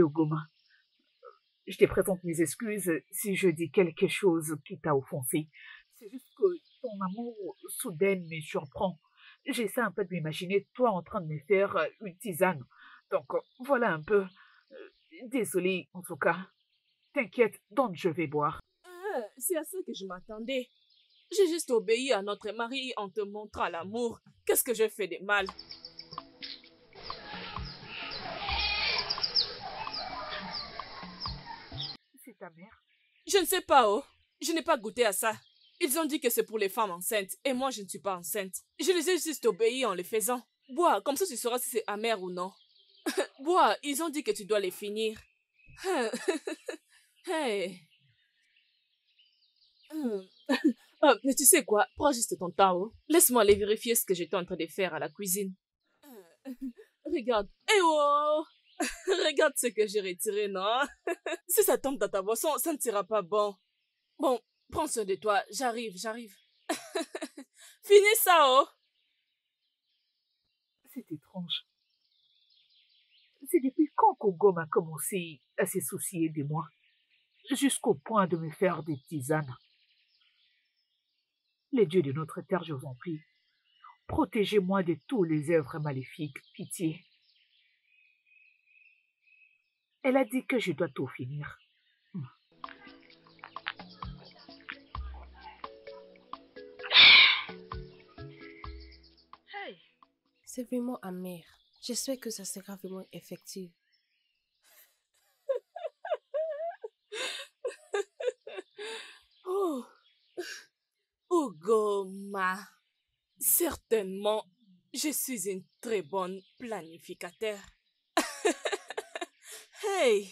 Ogoma. Je te présente mes excuses si je dis quelque chose qui t'a offensé. C'est juste que ton amour soudain me surprend. J'essaie un peu de m'imaginer toi en train de me faire une tisane. Donc voilà un peu. Désolée en tout cas. T'inquiète, donc je vais boire. C'est à ça que je m'attendais. J'ai juste obéi à notre mari en te montrant l'amour. Qu'est-ce que j'ai fait de mal? C'est ta mère? Je ne sais pas, oh. Je n'ai pas goûté à ça. Ils ont dit que c'est pour les femmes enceintes, et moi je ne suis pas enceinte. Je les ai juste obéis en les faisant. Bois, comme ça tu sauras si c'est amer ou non. Bois, ils ont dit que tu dois les finir. Hey. Mais tu sais quoi, prends juste ton temps, oh. Laisse-moi aller vérifier ce que j'étais en train de faire à la cuisine. Regarde. Eh oh! Regarde ce que j'ai retiré, non? Si ça tombe dans ta boisson, ça ne sera pas bon. Bon, prends soin de toi. J'arrive. Finis ça, oh! C'est étrange. C'est depuis quand Kogom a commencé à se soucier de moi, jusqu'au point de me faire des tisanes. Les dieux de notre terre, je vous en prie, protégez-moi de tous les œuvres maléfiques, pitié. Elle a dit que je dois tout finir. C'est vraiment amer. J'espère que ça sera vraiment effectif. Oh, Ogoma. Certainement, je suis une très bonne planificateur. Hey,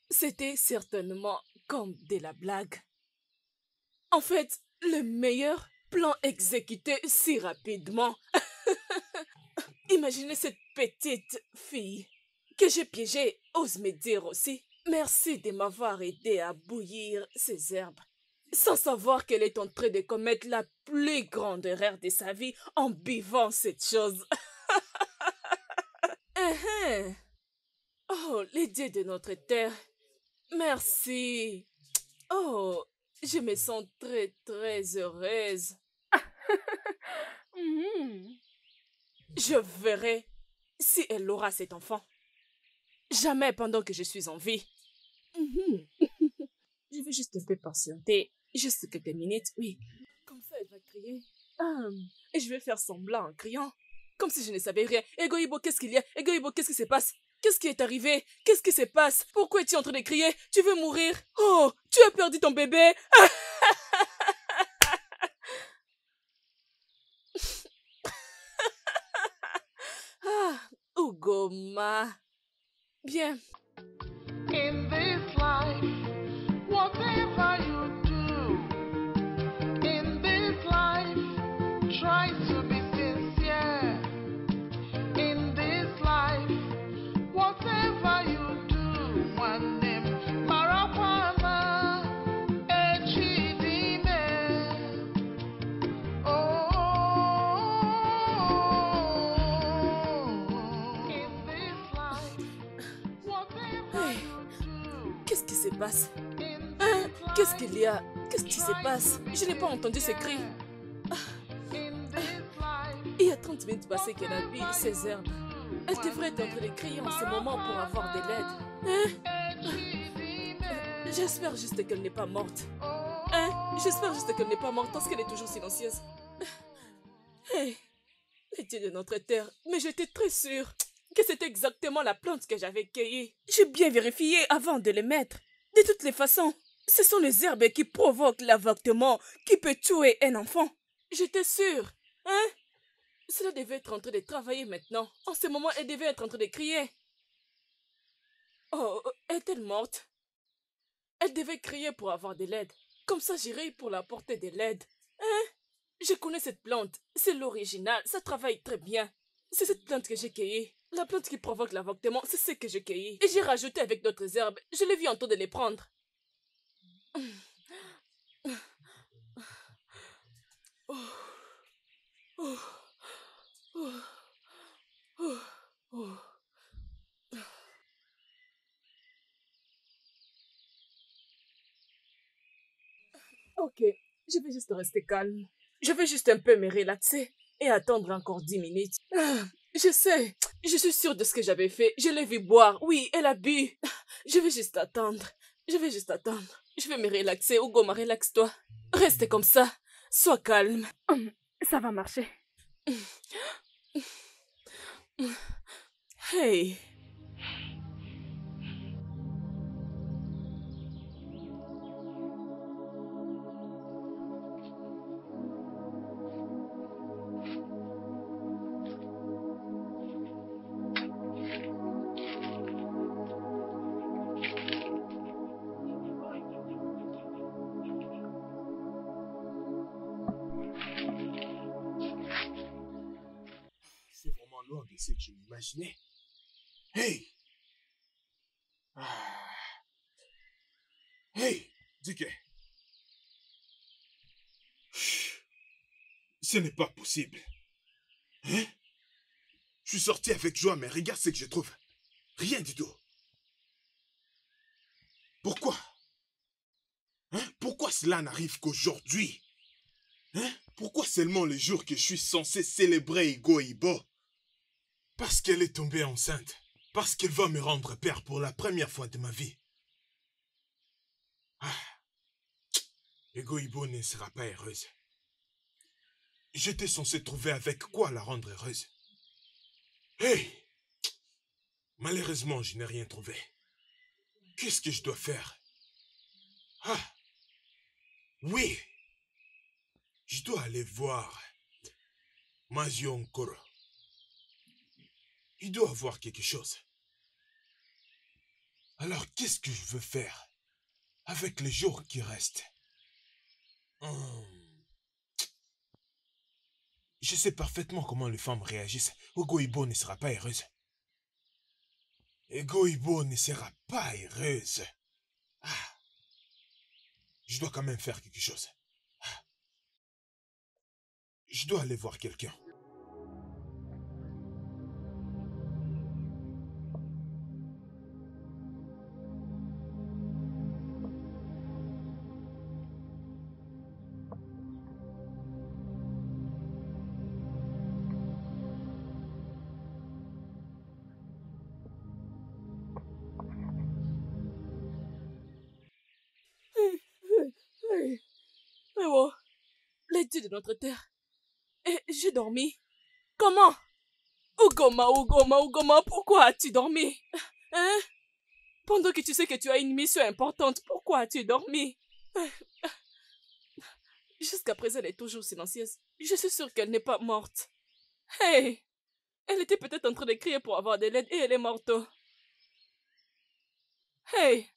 c'était certainement comme de la blague. En fait, le meilleur plan exécuté si rapidement. Imaginez cette petite fille que j'ai piégée, ose me dire aussi. Merci de m'avoir aidé à bouillir ces herbes, sans savoir qu'elle est en train de commettre la plus grande erreur de sa vie en buvant cette chose. Oh, les dieux de notre terre, merci. Oh, je me sens très, très heureuse. Je verrai si elle aura cet enfant. Jamais pendant que je suis en vie. Je vais juste un peu patienter. Juste quelques minutes, oui. Comme ça, elle va crier. Et je vais faire semblant en criant. Comme si je ne savais rien. Egoïbo, qu'est-ce qu'il y a? Egoïbo, qu'est-ce qui se passe? Qu'est-ce qui est arrivé? Qu'est-ce qui se passe? Pourquoi es-tu en train de crier? Tu veux mourir? Oh, tu as perdu ton bébé? Ogoma. Bien. In this life, whatever you do, in this life, try to be sincere. In this life, whatever you do, one name, Marakwana, Echidime. In this life, whatever you do. Qu'est-ce qui se passe? Hein? Qu'est-ce qu'il y a? Qu'est-ce qui se passe? Je n'ai pas entendu ces cris. Il y a 30 minutes passées qu'elle a bu ses herbes. Elle devrait être en train de crier en ce moment pour avoir de l'aide. Hein? J'espère juste qu'elle n'est pas morte. Hein? J'espère juste qu'elle n'est pas morte parce qu'elle est toujours silencieuse. Hey, les dieux de notre terre, mais j'étais très sûre que c'était exactement la plante que j'avais cueillie. J'ai bien vérifié avant de les mettre. De toutes les façons, ce sont les herbes qui provoquent l'avortement qui peut tuer un enfant. J'étais sûre. Hein? Cela devait être en train de travailler maintenant. En ce moment, elle devait être en train de crier. Oh, est-elle morte? Elle devait crier pour avoir de l'aide. Comme ça, j'irai pour l'apporter de l'aide. Hein? Je connais cette plante. C'est l'original. Ça travaille très bien. C'est cette plante que j'ai cueillie. La plante qui provoque l'avortement, c'est ce que j'ai cueilli. Et j'ai rajouté avec d'autres herbes. Je l'ai vu en train de les prendre. Oh. Oh. Oh. Oh. Oh. Ok, je vais juste rester calme. Je vais juste un peu me relaxer et attendre encore 10 minutes. Je sais, je suis sûre de ce que j'avais fait. Je l'ai vu boire. Oui, elle a bu. Je vais juste attendre. Je vais juste attendre. Je vais me relaxer. Ugoma, relaxe-toi. Reste comme ça. Sois calme. Ça va marcher. Hey. C'est vraiment loin de ce que je m'imaginais. Hey! Ah. Hey! Dike! Ce n'est pas possible. Hein? Je suis sorti avec joie, mais regarde ce que je trouve. Rien du tout. Pourquoi? Hein? Pourquoi cela n'arrive qu'aujourd'hui? Hein? Pourquoi seulement le jour que je suis censé célébrer Igo Ibo? Parce qu'elle est tombée enceinte. Parce qu'elle va me rendre père pour la première fois de ma vie. Ah. Igo Ibo ne sera pas heureuse. J'étais censé trouver avec quoi la rendre heureuse. Hey! Malheureusement, je n'ai rien trouvé. Qu'est-ce que je dois faire? Ah! Oui! Je dois aller voir Mazio Nkoro. Il doit avoir quelque chose. Alors, qu'est-ce que je veux faire avec les jours qui restent? Je sais parfaitement comment les femmes réagissent. Ogo Ibo ne sera pas heureuse. Ego Ibo ne sera pas heureuse. Ah. Je dois quand même faire quelque chose. Ah. Je dois aller voir quelqu'un. Hey. Oh, les dieux de notre terre. Et j'ai dormi. Comment? Ugoma, pourquoi as-tu dormi? Hein? Pendant que tu sais que tu as une mission importante, pourquoi as-tu dormi? Jusqu'à présent, elle est toujours silencieuse. Je suis sûre qu'elle n'est pas morte. Hey! Elle était peut-être en train de crier pour avoir de l'aide et elle est morte. Hey!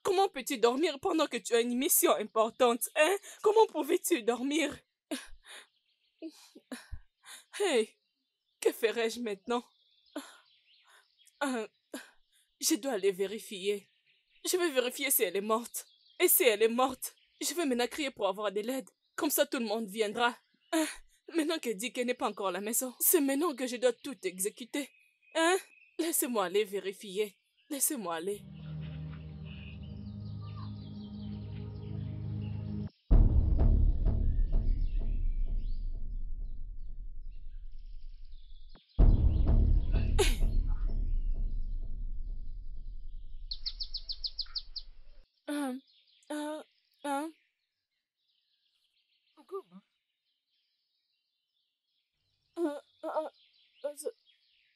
Comment peux-tu dormir pendant que tu as une mission importante, hein? Comment pouvais-tu dormir? Hey! Que ferais-je maintenant? Je dois aller vérifier. Je vais vérifier si elle est morte. Et si elle est morte, je vais maintenant crier pour avoir de l'aide. Comme ça, tout le monde viendra. Maintenant que Dike n'est pas encore à la maison, c'est maintenant que je dois tout exécuter. Hein? Laissez-moi aller vérifier. Laissez-moi aller. Ugoma,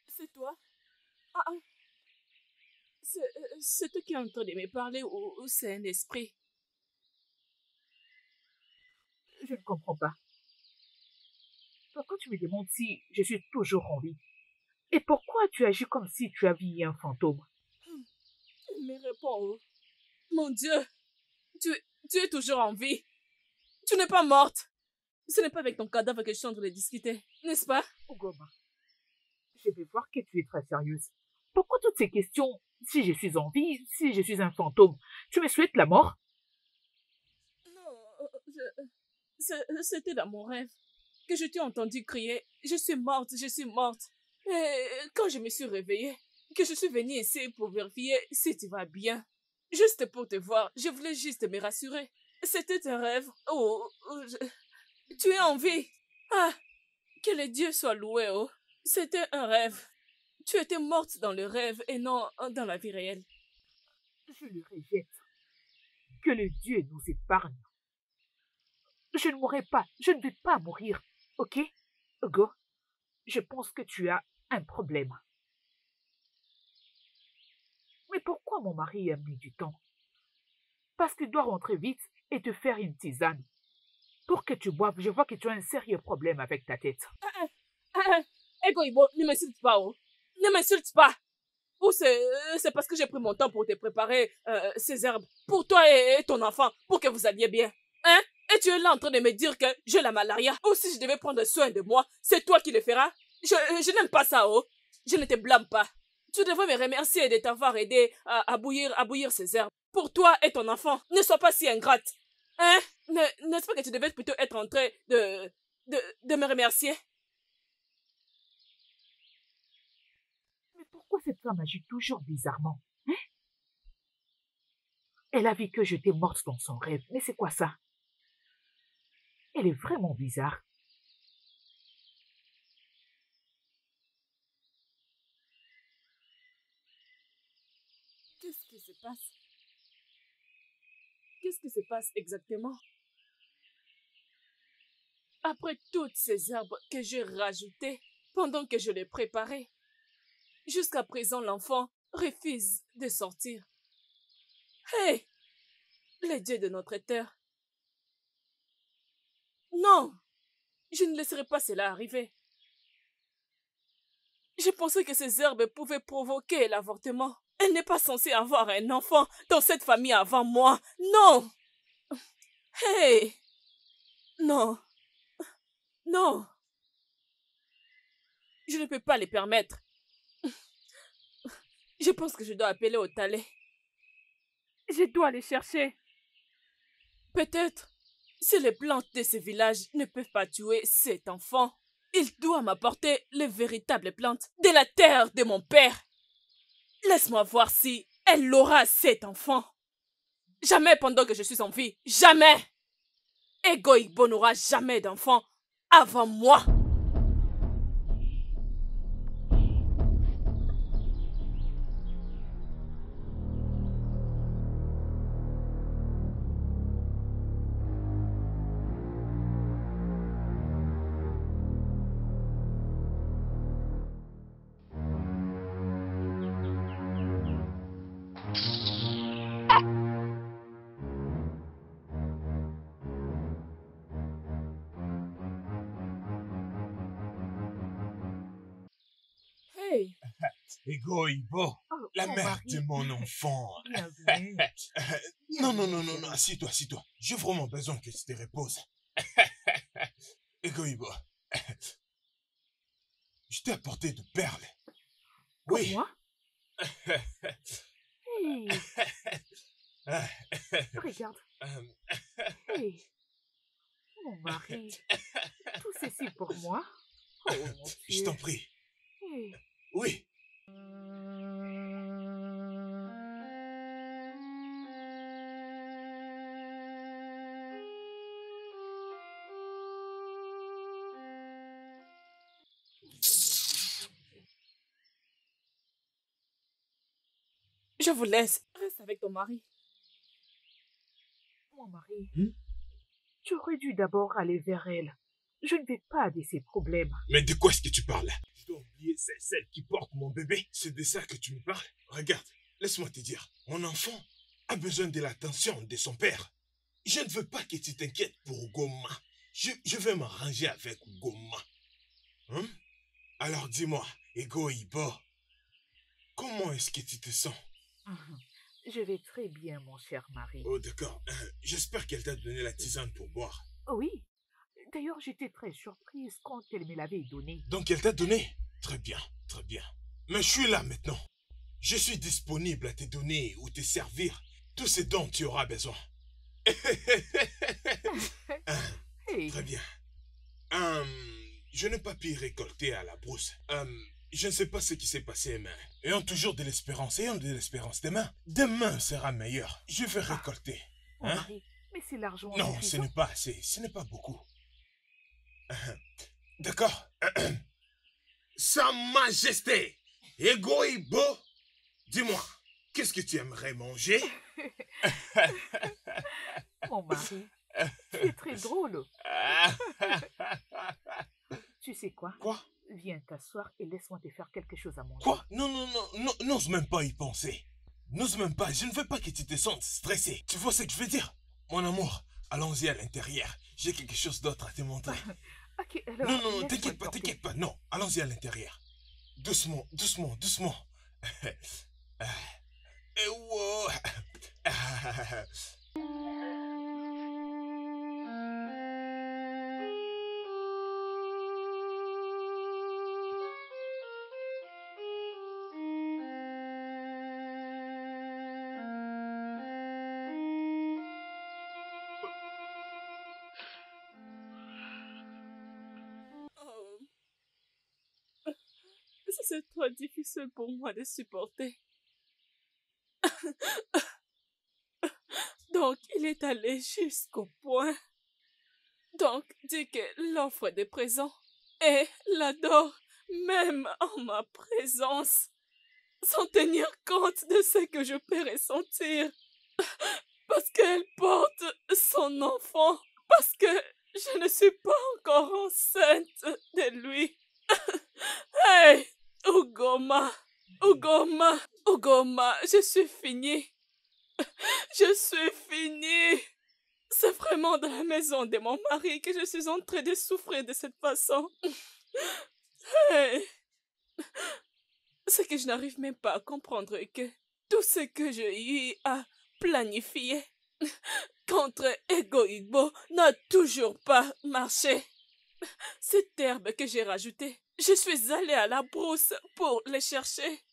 C'est toi? C'est toi qui es en train de me parler ou c'est un esprit? je ne comprends pas. Pourquoi tu me demandes si je suis toujours en vie? Et pourquoi tu agis comme si tu aviez un fantôme? Il me répond. Mon Dieu, Tu es toujours en vie. Tu n'es pas morte. Ce n'est pas avec ton cadavre que je suis en train de discuter, n'est-ce pas? Ugoma, je vais voir que tu es très sérieuse. Pourquoi toutes ces questions? Si je suis en vie, si je suis un fantôme, tu me souhaites la mort? Non, c'était dans mon rêve que je t'ai entendu crier « Je suis morte, je suis morte ». Et quand je me suis réveillée, que je suis venue ici pour vérifier si tu vas bien. Juste pour te voir, je voulais juste me rassurer. C'était un rêve. Tu es en vie. Ah, que le Dieu soit loué, oh. C'était un rêve. Tu étais morte dans le rêve et non dans la vie réelle. Je le rejette. Que le Dieu nous épargne. Je ne mourrai pas. Je ne vais pas mourir. Ok? Hugo, je pense que tu as un problème. Mais pourquoi mon mari a mis du temps? Parce qu'il doit rentrer vite et te faire une tisane. Pour que tu boives, je vois que tu as un sérieux problème avec ta tête. Ego Ibo, ne m'insulte pas, oh. Ne m'insulte pas. Ou c'est parce que j'ai pris mon temps pour te préparer ces herbes pour toi et ton enfant, pour que vous alliez bien. Hein? Et tu es là en train de me dire que j'ai la malaria. Ou si je devais prendre soin de moi, c'est toi qui le feras. Je n'aime pas ça, oh. Je ne te blâme pas. Tu devrais me remercier de t'avoir aidé à bouillir ces herbes. Pour toi et ton enfant, ne sois pas si ingrate. Hein? N'est-ce pas que tu devais plutôt être en train de me remercier? Mais pourquoi cette femme agit toujours bizarrement? Hein? Elle a vu que j'étais morte dans son rêve. Mais c'est quoi ça? Elle est vraiment bizarre. Qu'est-ce qui se passe? Qu'est-ce qui se passe exactement? Après toutes ces herbes que j'ai rajoutées pendant que je les préparais, jusqu'à présent l'enfant refuse de sortir. Hé! Le Dieu de notre terre! Non! Je ne laisserai pas cela arriver. Je pensais que ces herbes pouvaient provoquer l'avortement. Elle n'est pas censée avoir un enfant dans cette famille avant moi. Non! Hé! Non! Non! Je ne peux pas les permettre. Je pense que je dois appeler au Talais. Je dois les chercher. Peut-être, si les plantes de ce village ne peuvent pas tuer cet enfant, il doit m'apporter les véritables plantes de la terre de mon père. Laisse-moi voir si elle aura cet enfant. Jamais pendant que je suis en vie. Jamais! Ego Igbo n'aura jamais d'enfant avant moi. Hey! Ego Ibo, Oh, la mon mère mari. de mon enfant. Bienvenue. Non, assis-toi, assis-toi. J'ai vraiment besoin que tu te reposes. Ego Ibo, je t'ai apporté de perles. Pour Oui. moi? Hey, regarde. Hey, mon mari. Tout ceci pour moi? Oh, mon Je Dieu. t'en prie. Hey. Oui. Je vous laisse. Reste avec ton mari. Mon mari, Hmm? tu aurais dû d'abord aller vers elle. Je ne vais pas de ces problèmes. Mais de quoi est-ce que tu parles? Je dois oublier celle qui porte mon bébé. C'est de ça que tu me parles? Regarde, laisse-moi te dire. Mon enfant a besoin de l'attention de son père. Je ne veux pas que tu t'inquiètes pour Goma. Je vais m'arranger avec Goma. Hein? Alors dis-moi, Ego Ibo, comment est-ce que tu te sens? Je vais très bien, mon cher mari. Oh, d'accord. J'espère qu'elle t'a donné la tisane pour boire. Oui. D'ailleurs, j'étais très surprise quand elle me l'avait donnée. Donc, elle t'a donné? Très bien, très bien. Mais je suis là maintenant. Je suis disponible à te donner ou te servir tout ce dont tu auras besoin. Hey. Très bien. Je n'ai pas pu récolter à la brousse. Je ne sais pas ce qui s'est passé, mais ayons toujours de l'espérance. Ayons de l'espérance. Demain sera meilleur. Je vais récolter. Mon Hein? mari, mais c'est l'argent. Non, de ce prison. n'est pas assez. Ce n'est pas beaucoup. D'accord. Sa Majesté, Ego Ibo, dis-moi, qu'est-ce que tu aimerais manger? Mon mari, tu es très drôle. Tu sais quoi? Quoi? Viens t'asseoir et laisse-moi te faire quelque chose à manger. Quoi? Non, non, non, non, n'ose même pas y penser. N'ose même pas, je ne veux pas que tu te sentes stressé. Tu vois ce que je veux dire? Mon amour, allons-y à l'intérieur. J'ai quelque chose d'autre à te montrer. Ok, alors, Non, non, laisse-moi t'inquiète pas, te porter. t'inquiète pas. Non, allons-y à l'intérieur. Doucement, doucement, doucement. Eh, wow. Oh. Ça, c'est trop difficile pour moi de supporter. Donc, il est allé jusqu'au point. Donc, dit que l'offre des présents et l'adore même en ma présence, sans tenir compte de ce que je peux ressentir. Parce qu'elle porte son enfant, parce que je ne suis pas encore enceinte de lui. Hey, Ugoma, Ugoma, Ugoma, je suis finie. Je suis finie. C'est vraiment dans la maison de mon mari que je suis en train de souffrir de cette façon. Hey. C'est que je n'arrive même pas à comprendre que tout ce que j'ai eu à planifier contre Ego Igbo n'a toujours pas marché. Cette herbe que j'ai rajoutée, je suis allée à la brousse pour les chercher.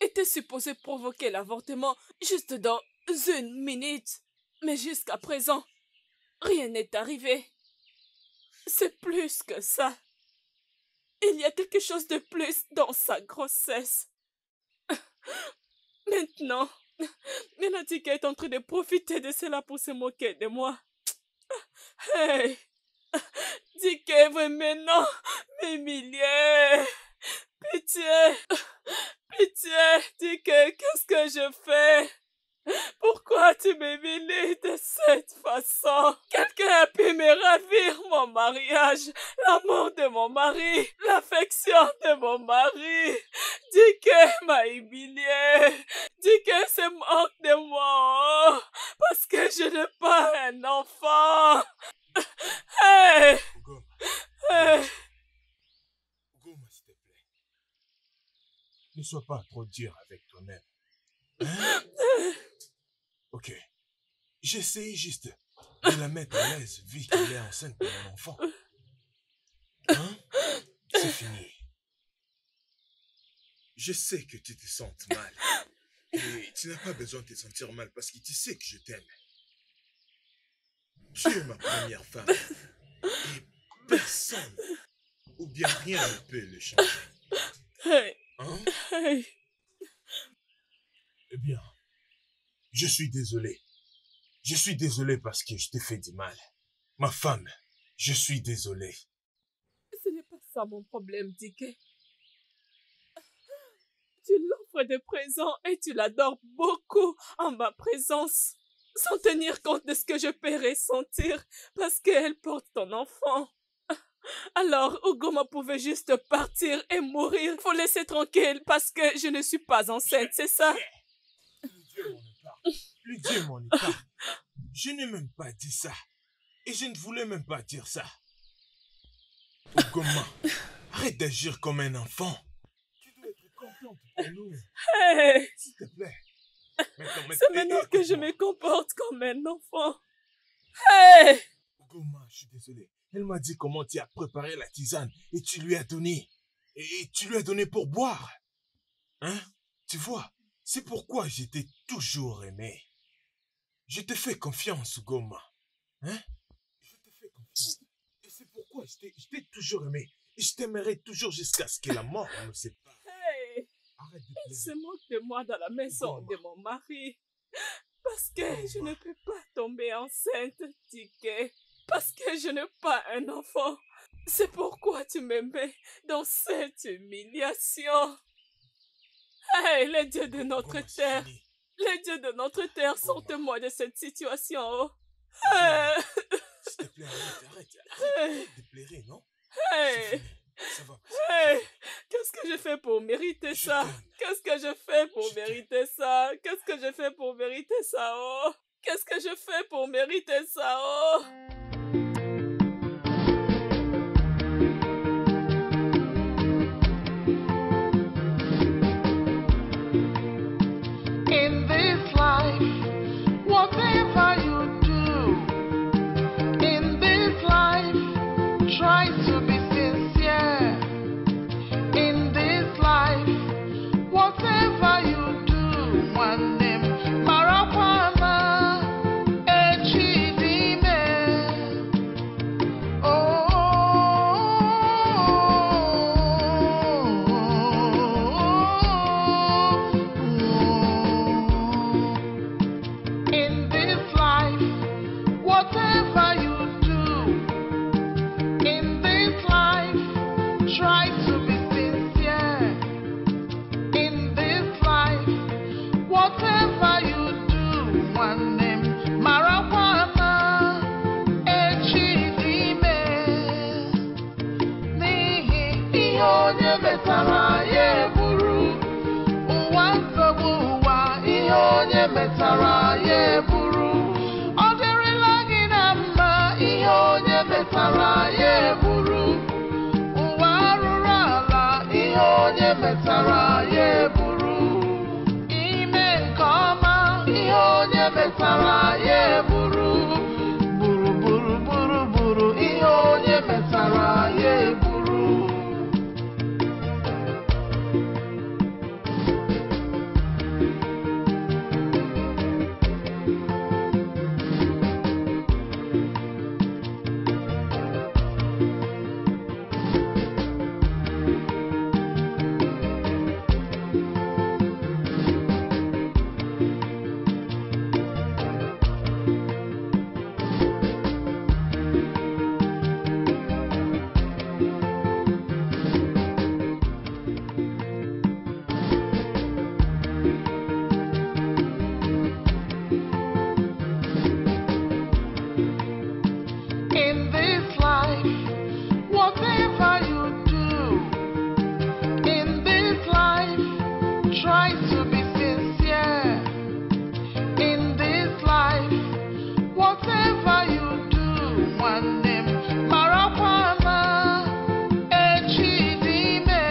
Était supposé provoquer l'avortement juste dans 1 minute. Mais jusqu'à présent, rien n'est arrivé. C'est plus que ça. Il y a quelque chose de plus dans sa grossesse. Maintenant, Menatika est en train de profiter de cela pour se moquer de moi. Hey! Dis qu'elle veut maintenant m'humilier. Pitié! Pitié! Dis que qu'est-ce que je fais? Pourquoi tu m'humilies de cette façon? Quelqu'un a pu me ravir mon mariage, l'amour de mon mari, l'affection de mon mari. Dis que m'a humilié. Dis que c'est moque de moi parce que je n'ai pas un enfant. Hey! Ugoma, Hey! Ugoma, s'il te plaît. Ne sois pas trop dur avec toi-même. Hein? Ok. J'essaie juste de la mettre à l'aise vu qu'elle est enceinte de mon enfant. Hein? C'est fini. Je sais que tu te sens mal. Et tu n'as pas besoin de te sentir mal parce que tu sais que je t'aime. Tu es ma première femme. Et personne ou bien rien ne peut le changer. Hey! Hein? Hey! Eh bien, je suis désolé. Je suis désolé parce que je t'ai fait du mal. Ma femme, je suis désolé. Ce n'est pas ça mon problème, Dike. Tu l'offres de présents et tu l'adores beaucoup en ma présence, sans tenir compte de ce que je peux ressentir parce qu'elle porte ton enfant. Alors, Ugoma pouvait juste partir et mourir. Faut laisser tranquille parce que je ne suis pas enceinte, c'est ça? Le Dieu m'en épargne. Je n'ai même pas dit ça. Et je ne voulais même pas dire ça. Ugoma, arrête d'agir comme un enfant. Tu dois être contente pour nous. Hey! S'il te plaît. C'est maintenant que je me comporte comme un enfant. Hey! Goma, je suis désolé. Elle m'a dit comment tu as préparé la tisane et tu lui as donné. Et tu lui as donné pour boire. Hein? Tu vois, c'est pourquoi je t'ai toujours aimé. Je te fais confiance, Goma. Hein? Je te fais confiance. Et c'est pourquoi je t'ai toujours aimé. Et je t'aimerai toujours jusqu'à ce que la mort nous sépare. Hey! Arrête de pleurer. Il se moque de moi dans la maison de mon mari. Parce que je ne peux pas tomber enceinte, Ticket. Parce que je n'ai pas un enfant. C'est pourquoi tu me mets dans cette humiliation. Hey, les dieux de notre terre. Les dieux de notre terre, sortez-moi de cette situation. Hey. S'il te plaît, arrête de pleurer, non? Hey. Ça va. Hey, qu'est-ce que je fais pour mériter ça? Qu'est-ce que je fais pour mériter ça? Qu'est-ce que je fais pour mériter ça? Oh, qu'est-ce que je fais pour mériter ça? Oh. In this life, whatever you do, in this life, try to be sincere. In this life, whatever you do, one name, Marakwana, Echidime. In this life, whatever you do, in this life, try to be sincere. In this life, whatever you do, one name, Marakwana, Echidime. Nihi, Ihonye metara ye buru. Ụwa nsogbu ụwa, Ihonye metara ye buru. Ọ dịrịla gị na mma, Ihonye metara ye buru. Ụwa arụrụ ala, Ihonye metara ye buru. Ime nke ọma, Ihonye metara ye buru. Buru buru buru buru, Ihonye metara ye buru. In this life, whatever you do, in this life, try to be sincere. In this life, whatever you do, one name, Marakwana, Echidime.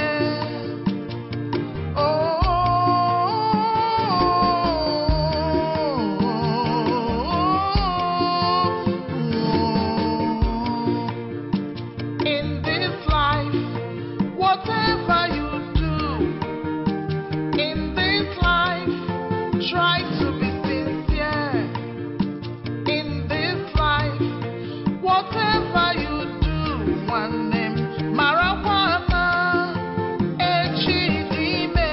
In this life, whatever you do, in this life, try to be sincere. In this life, whatever you do, one name, Marakwana, Echidime.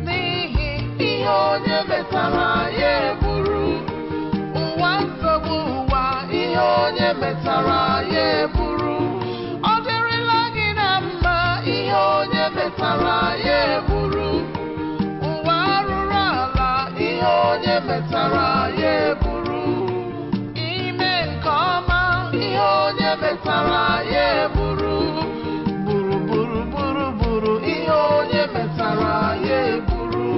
Nihi, Ihonye metara ye buru. Ụwa nsogbu ụwa, Ihonye metara ye buru. Ọ dịrịla gị na mma, Ihonye metara ye buru. Ụwa arụrụ ala, Ihonye metara ye buru. Ime nke ọma, Ihonye metara ye buru. Buru buru buru buru, Ihonye metara ye buru.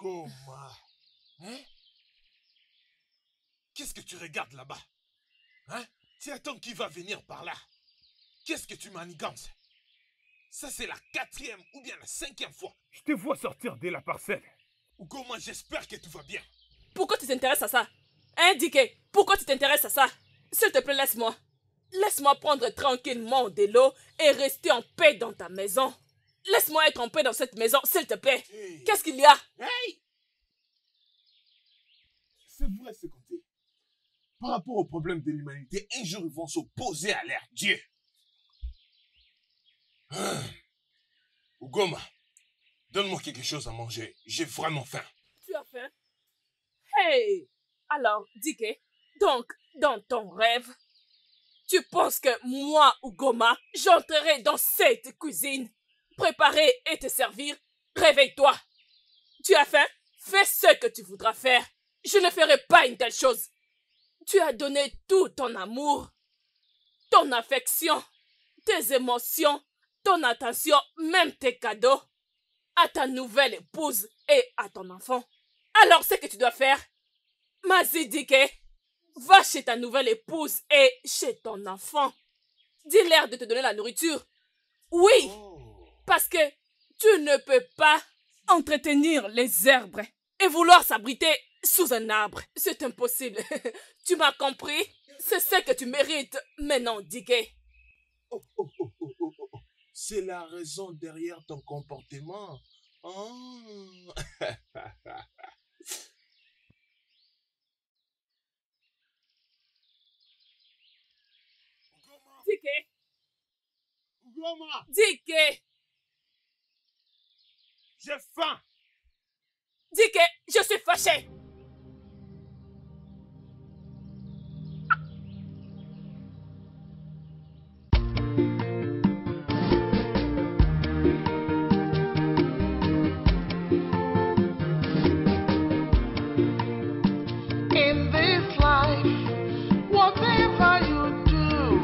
Ugoma. Hein? Qu'est-ce que tu regardes là-bas? Hein? Tu attends qui va venir par là? Qu'est-ce que tu manigances? Ça, c'est la 4e ou bien la 5e fois. Je te vois sortir de la parcelle. Ugoma, j'espère que tout va bien. Pourquoi tu t'intéresses à ça? Hein, Diké? Pourquoi tu t'intéresses à ça? S'il te plaît, laisse-moi. Laisse-moi prendre tranquillement de l'eau et rester en paix dans ta maison. Laisse-moi être en paix dans cette maison, s'il te plaît. Hey. Qu'est-ce qu'il y a? Hey! C'est vrai ce qu'on dit. Par rapport au problème de l'humanité, un jour ils vont s'opposer à leur Dieu. Ugoma, donne-moi quelque chose à manger. J'ai vraiment faim. Tu as faim? Hey! Alors, Diké, donc, dans ton rêve, tu penses que moi, Ugoma, j'entrerai dans cette cuisine, préparer et te servir? Réveille-toi! Tu as faim? Fais ce que tu voudras faire. Je ne ferai pas une telle chose. Tu as donné tout ton amour, ton affection, tes émotions, ton attention, même tes cadeaux, à ta nouvelle épouse et à ton enfant. Alors, ce que tu dois faire, Mazidike, va chez ta nouvelle épouse et chez ton enfant. Dis-leur de te donner la nourriture. Oui, parce que tu ne peux pas entretenir les herbes et vouloir s'abriter sous un arbre. C'est impossible. Tu m'as compris? C'est ce que tu mérites maintenant, Diké. C'est la raison derrière ton comportement. Diké. Ugoma, Diké. j'ai faim. Diké, je suis fâché. In this life, whatever you do,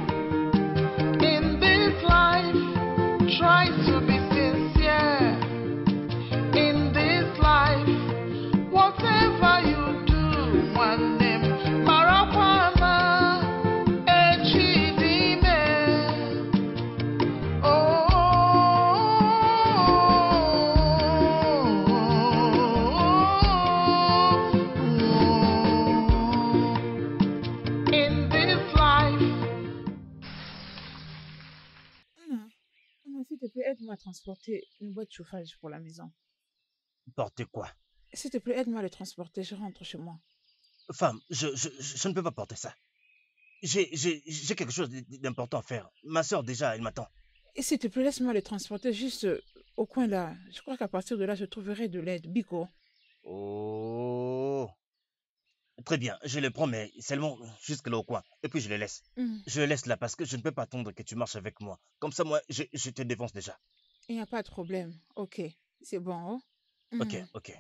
in this life, try to be sincere. In this life, whatever you do, one name, Marakwana, Echidime. In this life. Non, s'il te plaît, aide-moi à transporter une boîte de chauffage pour la maison. Porter quoi? S'il te plaît, aide-moi à le transporter, je rentre chez moi. Femme, je ne peux pas porter ça. J'ai quelque chose d'important à faire. Ma soeur, déjà, elle m'attend. Et s'il te plaît, laisse-moi le transporter juste au coin là. Je crois qu'à partir de là, je trouverai de l'aide. Biko. Oh. Très bien, je le prends, mais seulement jusque là au coin. Et puis je le laisse. Je le laisse là parce que je ne peux pas attendre que tu marches avec moi. Comme ça, moi, je te défonce déjà. Il n'y a pas de problème. Ok, c'est bon. Oh? Ok, ok.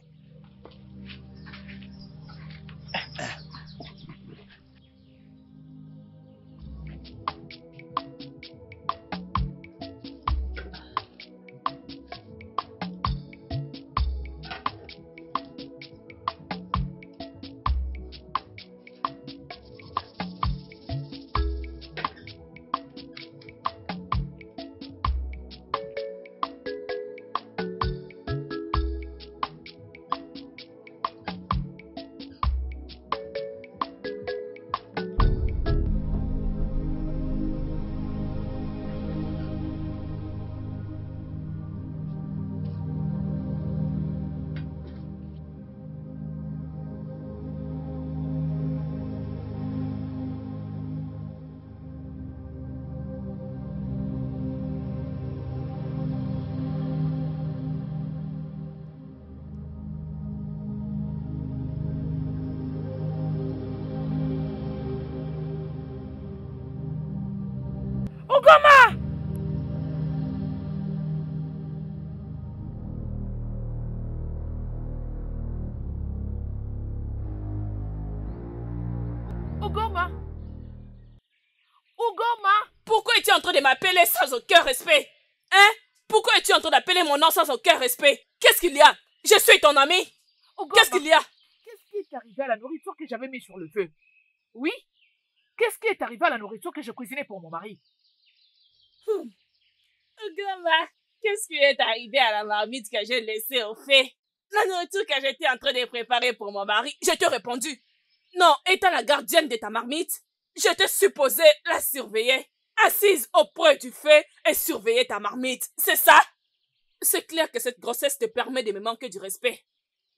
Ugoma! Ugoma! Ugoma! Pourquoi es-tu en train de m'appeler sans aucun respect? Hein? Pourquoi es-tu en train d'appeler mon nom sans aucun respect? Qu'est-ce qu'il y a? Je suis ton ami. Qu'est-ce qu'il y a? Qu'est-ce qui est arrivé à la nourriture que j'avais mise sur le feu? Oui? Qu'est-ce qui est arrivé à la nourriture que je cuisinais pour mon mari? Ugoma, qu'est-ce qui est arrivé à la marmite que j'ai laissée au feu? La nourriture que j'étais en train de préparer pour mon mari, je t'ai répondu. Non, étant la gardienne de ta marmite, je te supposais la surveiller, assise auprès du feu et surveiller ta marmite, c'est ça? C'est clair que cette grossesse te permet de me manquer du respect.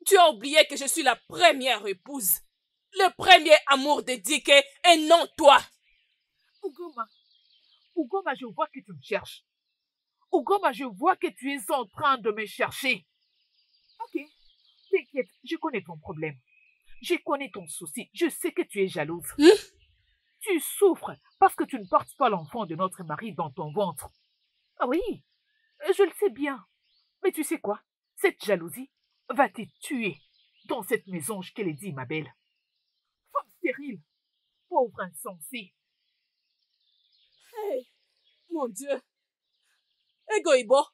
Tu as oublié que je suis la première épouse, le premier amour de Dike et non toi. Ugoma, je vois que tu me cherches. Ugoma, je vois que tu es en train de me chercher. Ok, t'inquiète, je connais ton problème. Je connais ton souci. Je sais que tu es jalouse. Tu souffres parce que tu ne portes pas l'enfant de notre mari dans ton ventre. Ah oui, je le sais bien. Mais tu sais quoi? Cette jalousie va te tuer dans cette maison, je te l'ai dit, ma belle. Femme stérile, pauvre insensée. Hey, mon Dieu. Egoibo,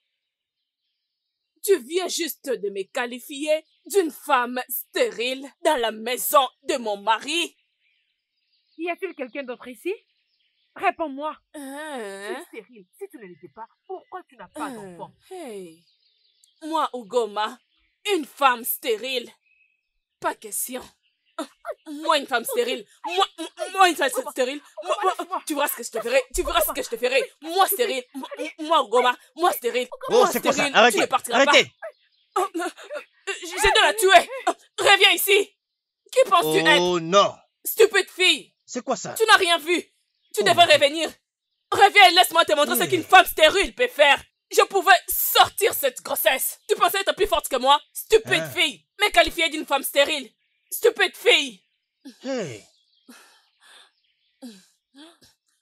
tu viens juste de me qualifier d'une femme stérile dans la maison de mon mari. Y a-t-il quelqu'un d'autre ici? Réponds-moi. Hein? C'est stérile. Si tu ne l'étais pas, pourquoi tu n'as pas d'enfant? Hey. Moi, Ugoma, une femme stérile. Pas question. Moi, une femme stérile. Moi, une femme stérile. Tu verras ce que je te ferai. Tu verras ce que je te ferai. Moi, stérile. Moi, Ugoma. Moi, stérile. Oh, c'est quoi ça? Arrêtez. Tu ne partiras pas. Arrêtez. J'ai de la tuer. Reviens ici. Qui penses-tu être? Oh non. Stupide fille. C'est quoi ça? Tu n'as rien vu. Tu devrais revenir. Reviens et laisse-moi te montrer ce qu'une femme stérile peut faire. Je pouvais sortir cette grossesse. Tu pensais être plus forte que moi? Stupide fille. Mais qualifiée d'une femme stérile. Stupide fille. Hey.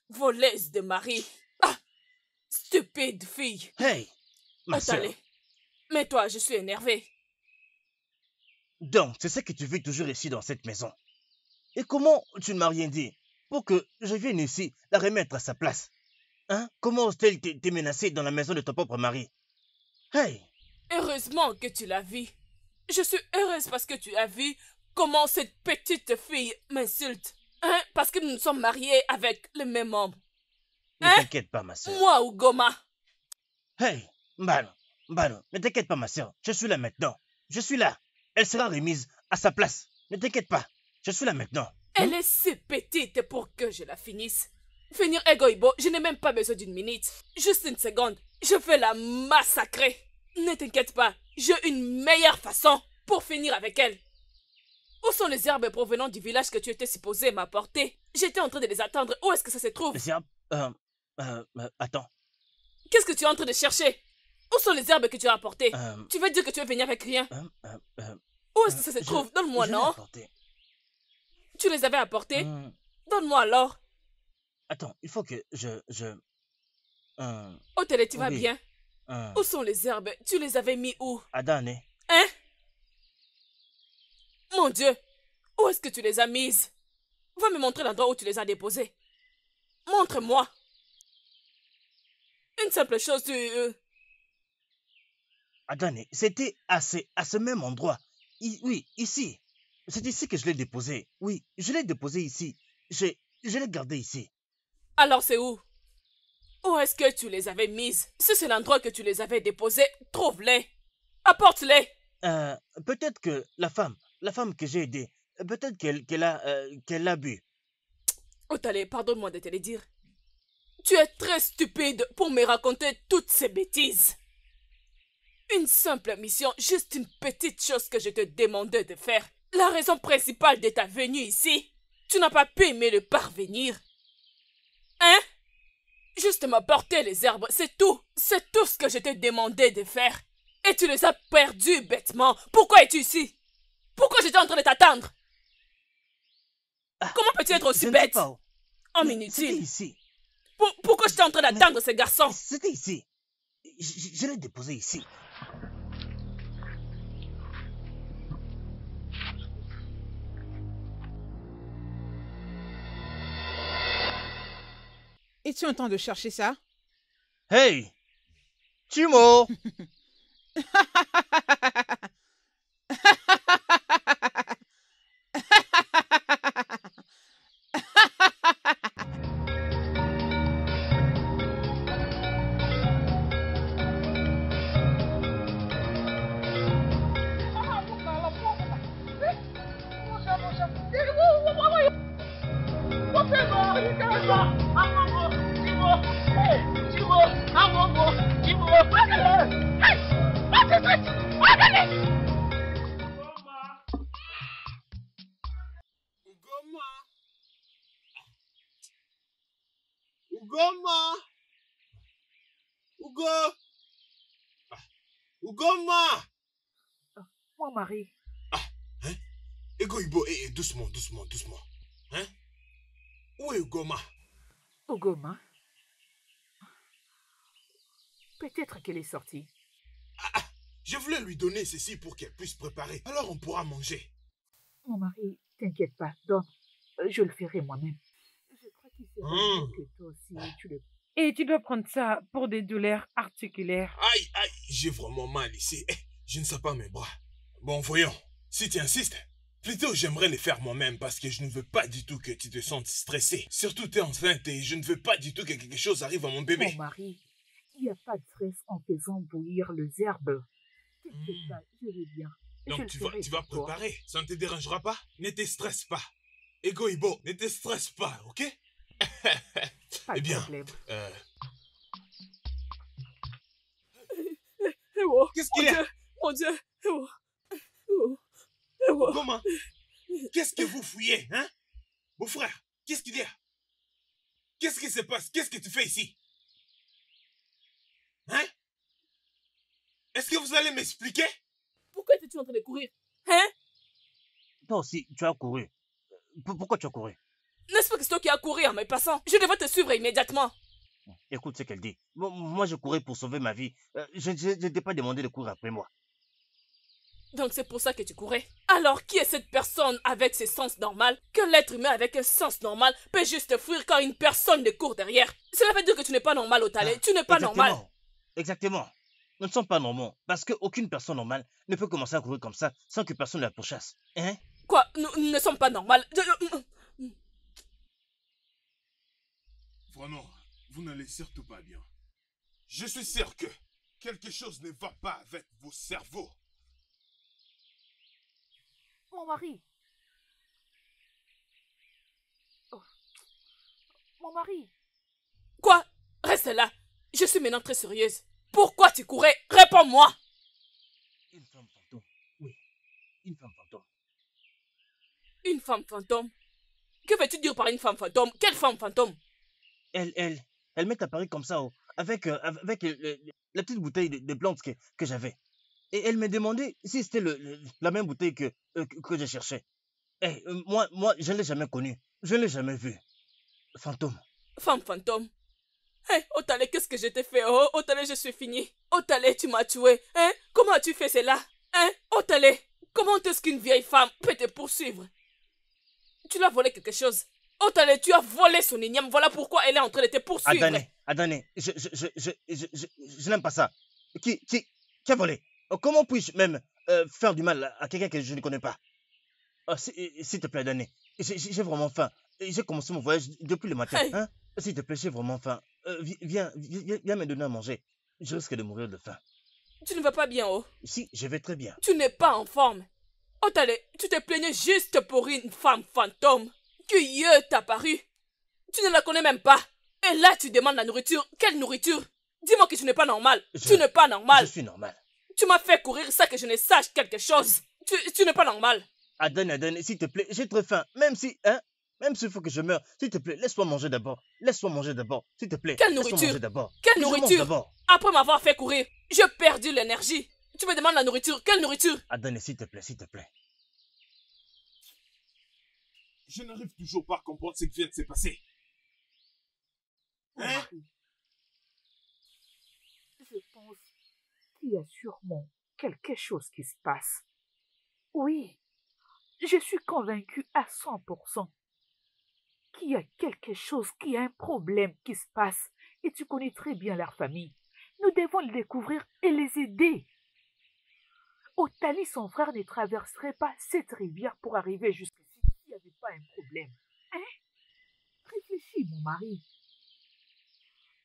Voleuse de mari. Ah. Stupide fille. Hey. Ma sœur. Mais toi, je suis énervée. Donc, c'est ce que tu veux toujours ici dans cette maison. Et comment tu ne m'as rien dit pour que je vienne ici la remettre à sa place? Hein? Comment ose-t-elle te menacer dans la maison de ton propre mari? Hey! Heureusement que tu l'as vu. Je suis heureuse parce que tu as vu comment cette petite fille m'insulte. Hein? Parce que nous sommes mariés avec le même homme. Ne t'inquiète pas, ma soeur. Moi, Ugoma. Hey! Mbano, ne t'inquiète pas, ma soeur. Je suis là maintenant. Je suis là. Elle sera remise à sa place. Ne t'inquiète pas. Je suis là maintenant. Elle est si petite pour que je la finisse. Finir Egoibo, je n'ai même pas besoin d'une minute. Juste une seconde. Je vais la massacrer. Ne t'inquiète pas. J'ai une meilleure façon pour finir avec elle. Où sont les herbes provenant du village que tu étais supposé m'apporter? J'étais en train de les attendre. Où est-ce que ça se trouve? Les herbes... attends. Qu'est-ce que tu es en train de chercher? Où sont les herbes que tu as apportées? Tu veux dire que tu veux venir avec rien? Où est-ce que ça se trouve? Donne-moi, non? Tu les avais apportées? Donne-moi alors. Attends, il faut que Otele, tu vas bien? Où sont les herbes? Tu les avais mis où? Adane. Hein? Mon Dieu! Où est-ce que tu les as mises? Va me montrer l'endroit où tu les as déposées. Montre-moi. Une simple chose, Adane, c'était à ce même endroit. Oui, ici. C'est ici que je l'ai déposé. Oui, je l'ai déposé ici. Je l'ai gardé ici. Alors c'est où? Où est-ce que tu les avais mises? Si c'est l'endroit que tu les avais déposées, trouve-les. Apporte-les. Peut-être que la femme que j'ai aidée, peut-être qu'elle a bu. Otale, pardonne-moi de te le dire. Tu es très stupide pour me raconter toutes ces bêtises. Une simple mission, juste une petite chose que je te demandais de faire. La raison principale de ta venue ici, tu n'as pas pu me le parvenir. Hein? Juste m'apporter les herbes, c'est tout. C'est tout ce que je t'ai demandé de faire. Et tu les as perdus bêtement. Pourquoi es-tu ici? Pourquoi j'étais en train de t'attendre? Comment peux-tu être aussi bête? Oh, inutile. C'était ici. Pourquoi j'étais en train d'attendre ce garçon? C'était ici. Je l'ai déposé ici. Es-tu en train de chercher ça? Hey! Timo! retraite. Organise. Ugoma! Ugo! Ugoma! Mon mari. Hein? Ego Ibo, doucement. Hein? Où est Ugoma? Ugoma? Peut-être qu'elle est sortie. Je voulais lui donner ceci pour qu'elle puisse préparer. Alors on pourra manger. Mon mari, t'inquiète pas, donne. Je le ferai moi-même. Je crois qu'il serait mieux que toi aussi, tu le... Et tu dois prendre ça pour des douleurs articulaires. Aïe, j'ai vraiment mal ici. Je ne sais pas mes bras. Bon, voyons. Si tu insistes, plutôt j'aimerais les faire moi-même parce que je ne veux pas du tout que tu te sentes stressé. Surtout tu es enceinte et je ne veux pas du tout que quelque chose arrive à mon bébé. Mon mari, il n'y a pas de stress en faisant bouillir les herbes. T'inquiète pas, je vais bien. Donc tu vas préparer. Ça ne te dérangera pas? Ne te stresse pas. Ego Ibo, ne te stresse pas, ok? Pas eh de bien, problème. Qu'est-ce qu'il y a? Mon Dieu. Comment? Qu'est-ce que vous fouillez, hein? Beau frère, qu'est-ce qu'il y a? Qu'est-ce qui se passe? Qu'est-ce que tu fais ici? Hein? Est-ce que vous allez m'expliquer? Pourquoi es-tu en train de courir? Hein? Toi aussi, tu as couru. Pourquoi tu as couru? N'est-ce pas que c'est toi qui as couru en me passant? Je devais te suivre immédiatement. Écoute ce qu'elle dit. Moi, je courais pour sauver ma vie. Je ne t'ai pas demandé de courir après moi. Donc c'est pour ça que tu courais. Alors qui est cette personne avec ses sens normaux? Que l'être humain avec un sens normal peut juste fuir quand une personne ne court derrière. Cela veut dire que tu n'es pas normal, Otale. Tu n'es pas normal. Exactement. Nous ne sommes pas normaux. Parce qu'aucune personne normale ne peut commencer à courir comme ça sans que personne ne la pourchasse. Hein? Quoi? Nous ne sommes pas normales. Vraiment, vous n'allez surtout pas bien. Je suis sûr que quelque chose ne va pas avec vos cerveaux. Mon mari. Oh. Mon mari. Quoi? Reste là. Je suis maintenant très sérieuse. Pourquoi tu courais? Réponds-moi. Une femme fantôme. Oui, une femme fantôme. Une femme fantôme? Que veux-tu dire par une femme fantôme? Quelle femme fantôme? Elle m'est apparue comme ça, avec la petite bouteille de plantes que j'avais. Et elle m'a demandé si c'était la même bouteille que je cherchais. Moi, je ne l'ai jamais connue. Je ne l'ai jamais vue. Fantôme. Femme fantôme? Otale, qu'est-ce que je t'ai fait? Oh, Otale, je suis fini. Otale, tu m'as tué. Comment as-tu fait cela? Otale, comment est-ce qu'une vieille femme peut te poursuivre? Tu l'as volé quelque chose. Otale, tu as volé son igname. Voilà pourquoi elle est en train de te poursuivre. Adane, je n'aime pas ça. Qui a volé? Comment puis-je même faire du mal à quelqu'un que je ne connais pas? S'il te plaît, Adane, j'ai vraiment faim. J'ai commencé mon voyage depuis le matin. Hein? S'il te plaît, j'ai vraiment faim. Viens me donner à manger. Je risque de mourir de faim. Tu ne vas pas bien, oh? Si, je vais très bien. Tu n'es pas en forme. Otale, tu te plaignais juste pour une femme fantôme qui t'a apparu. Tu ne la connais même pas. Et là, tu demandes la nourriture. Quelle nourriture? Dis-moi que tu n'es pas normal. Tu n'es pas normal. Je suis normal. Tu m'as fait courir ça que je ne sache quelque chose. Tu n'es pas normal. Adane, s'il te plaît, j'ai très faim. Même s'il faut que je meure, s'il te plaît, laisse-moi manger d'abord. S'il te plaît. Quelle nourriture? Manger d'abord. Quelle nourriture? Après m'avoir fait courir, j'ai perdu l'énergie. Tu me demandes la nourriture. Quelle nourriture? Adane, s'il te plaît. Je n'arrive toujours pas à comprendre ce qui vient de se passer. Hein? Je pense qu'il y a sûrement quelque chose qui se passe. Oui, je suis convaincue à 100% qu'il y a quelque chose, qu'il y a un problème qui se passe. Et tu connais très bien leur famille. Nous devons les découvrir et les aider. Otali, son frère, ne traverserait pas cette rivière pour arriver jusqu'ici s'il n'y avait pas un problème. Hein? Réfléchis, mon mari.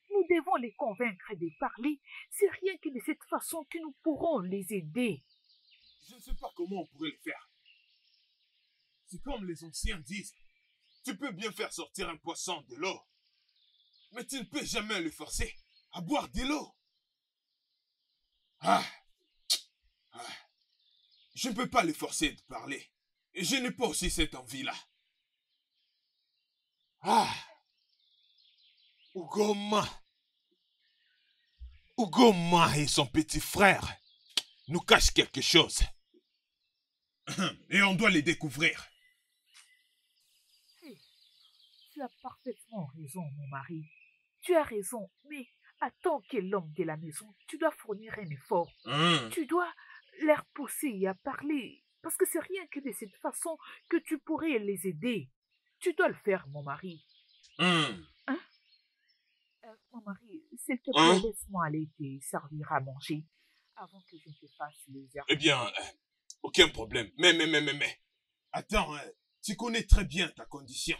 Nous devons les convaincre de parler. C'est rien que de cette façon que nous pourrons les aider. Je ne sais pas comment on pourrait le faire. C'est comme les anciens disent. Tu peux bien faire sortir un poisson de l'eau, mais tu ne peux jamais le forcer à boire de l'eau. Ah, Je ne peux pas les forcer de parler. Et je n'ai pas aussi cette envie-là. Ah! Ugoma. Ugoma et son petit frère nous cachent quelque chose. Et on doit les découvrir. Tu as parfaitement raison, mon mari. Tu as raison, mais en tant que l'homme de la maison, tu dois fournir un effort. Tu dois les pousser à parler, parce que c'est rien que de cette façon que tu pourrais les aider. Tu dois le faire, mon mari. Hein? Mon mari, s'il te plaît, laisse-moi aller te servir à manger avant que je ne te fasse les herbes. Eh bien, aucun problème. Mais. Attends, tu connais très bien ta condition.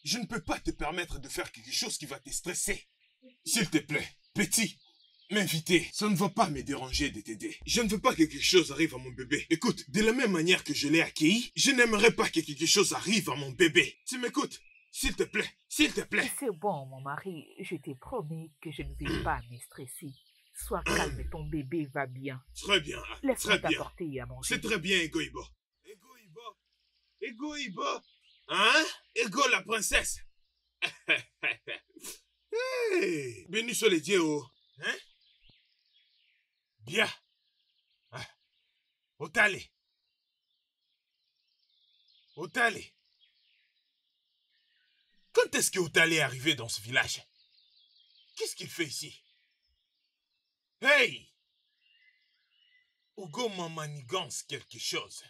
Je ne peux pas te permettre de faire quelque chose qui va te stresser. S'il te plaît, petit, m'inviter, ça ne va pas me déranger de t'aider. Je ne veux pas que quelque chose arrive à mon bébé. Écoute, de la même manière que je l'ai accueilli, je n'aimerais pas que quelque chose arrive à mon bébé. Tu m'écoutes? S'il te plaît, s'il te plaît. C'est bon, mon mari, je te promets que je ne vais pas me stresser. Sois calme, ton bébé va bien. Très bien, Laisse-moi très bien. t'apporter à manger. C'est très bien, Egoibo. Egoibo. Hein? Ego la princesse. Hey, béni soit les dieux. Hein? Bien. Otale. Otale. Quand est-ce que Otale est arrivé dans ce village? Qu'est-ce qu'il fait ici? Hey! Hugo m'a manigance quelque chose.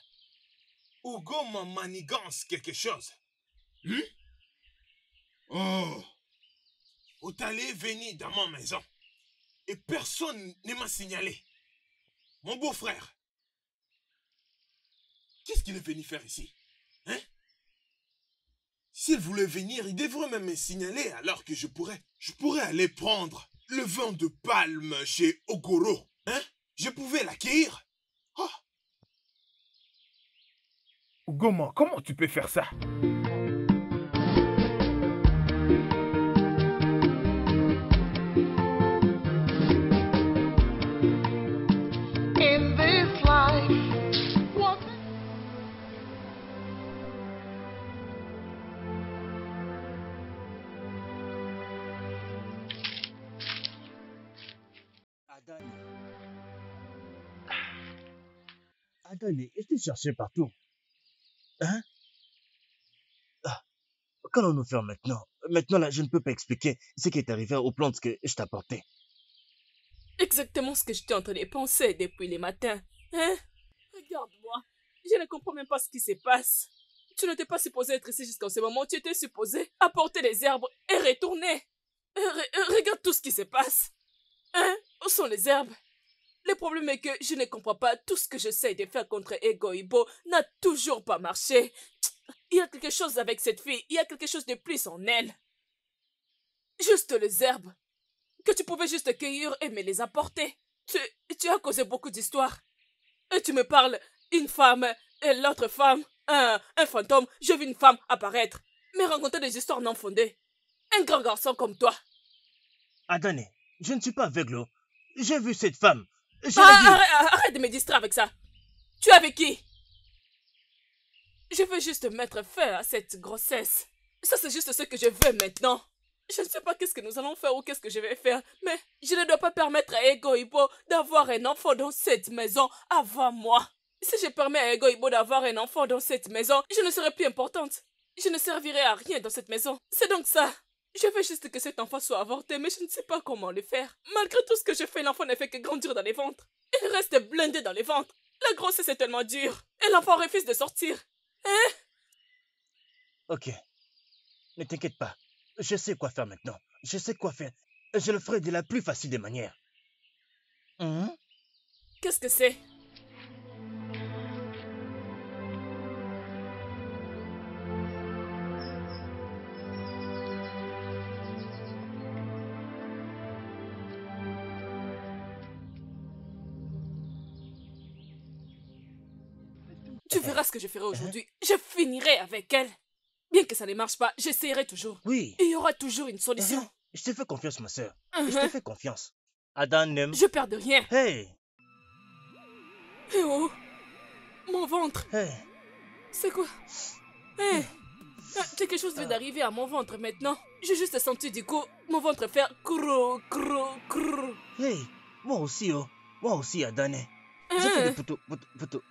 Hugo m'a manigance quelque chose. Oh! Otale est venu dans ma maison. Et personne ne m'a signalé. Mon beau-frère. Qu'est-ce qu'il est venu faire ici? Hein? S'il voulait venir, il devrait même me signaler alors que je pourrais aller prendre le vin de palme chez Ogoro. Hein? Je pouvais l'accueillir. Oh. Ugoma, comment tu peux faire ça? In this life, what Adane, je t'ai cherché partout. Hein? Qu'allons-nous faire maintenant? Maintenant, là, je ne peux pas expliquer ce qui est arrivé aux plantes que je t'ai apportées. Exactement ce que j'étais en train de penser depuis les matins. Hein? Regarde-moi. Je ne comprends même pas ce qui se passe. Tu n'étais pas supposé être ici jusqu'en ce moment. Tu étais supposé apporter les herbes et retourner. Regarde tout ce qui se passe. Hein? Où sont les herbes? Le problème est que je ne comprends pas. Tout ce que j'essaie de faire contre Egoibo n'a toujours pas marché. Il y a quelque chose avec cette fille. Il y a quelque chose de plus en elle. Juste les herbes. Que tu pouvais juste cueillir et me les apporter. Tu as causé beaucoup d'histoires. Et tu me parles, une femme et l'autre femme, un fantôme. Je vis une femme apparaître, me raconter des histoires non fondées. Un grand garçon comme toi. Adane, je ne suis pas aveugle. J'ai vu cette femme. Je l'ai vue. Arrête de me distraire avec ça. Tu es avec qui? Je veux juste mettre fin à cette grossesse. Ça, c'est juste ce que je veux maintenant. Je ne sais pas qu'est-ce que nous allons faire ou qu'est-ce que je vais faire, mais je ne dois pas permettre à Egoibo d'avoir un enfant dans cette maison avant moi. Si je permets à Egoibo d'avoir un enfant dans cette maison, je ne serai plus importante. Je ne servirai à rien dans cette maison. C'est donc ça. Je veux juste que cet enfant soit avorté, mais je ne sais pas comment le faire. Malgré tout ce que je fais, l'enfant ne fait que grandir dans les ventres. Il reste blindé dans les ventres. La grossesse est tellement dure. Et l'enfant refuse de sortir. Hein? Ok. Ne t'inquiète pas. Je sais quoi faire maintenant. Je sais quoi faire. Je le ferai de la plus facile des manières. Qu'est-ce que c'est? Tu verras ce que je ferai aujourd'hui. Je finirai avec elle. Bien que ça ne marche pas, j'essaierai toujours. Oui. Il y aura toujours une solution. Je te fais confiance, ma soeur. Je te fais confiance. Adane. Je perds de rien. Hey. Eh oh, ventre. Hey. C'est quoi? Hé, quelque chose vient d'arriver à mon ventre maintenant. J'ai juste senti du coup mon ventre faire crou, crou, crou. Hey, moi aussi, Adane. J'ai fait des poteaux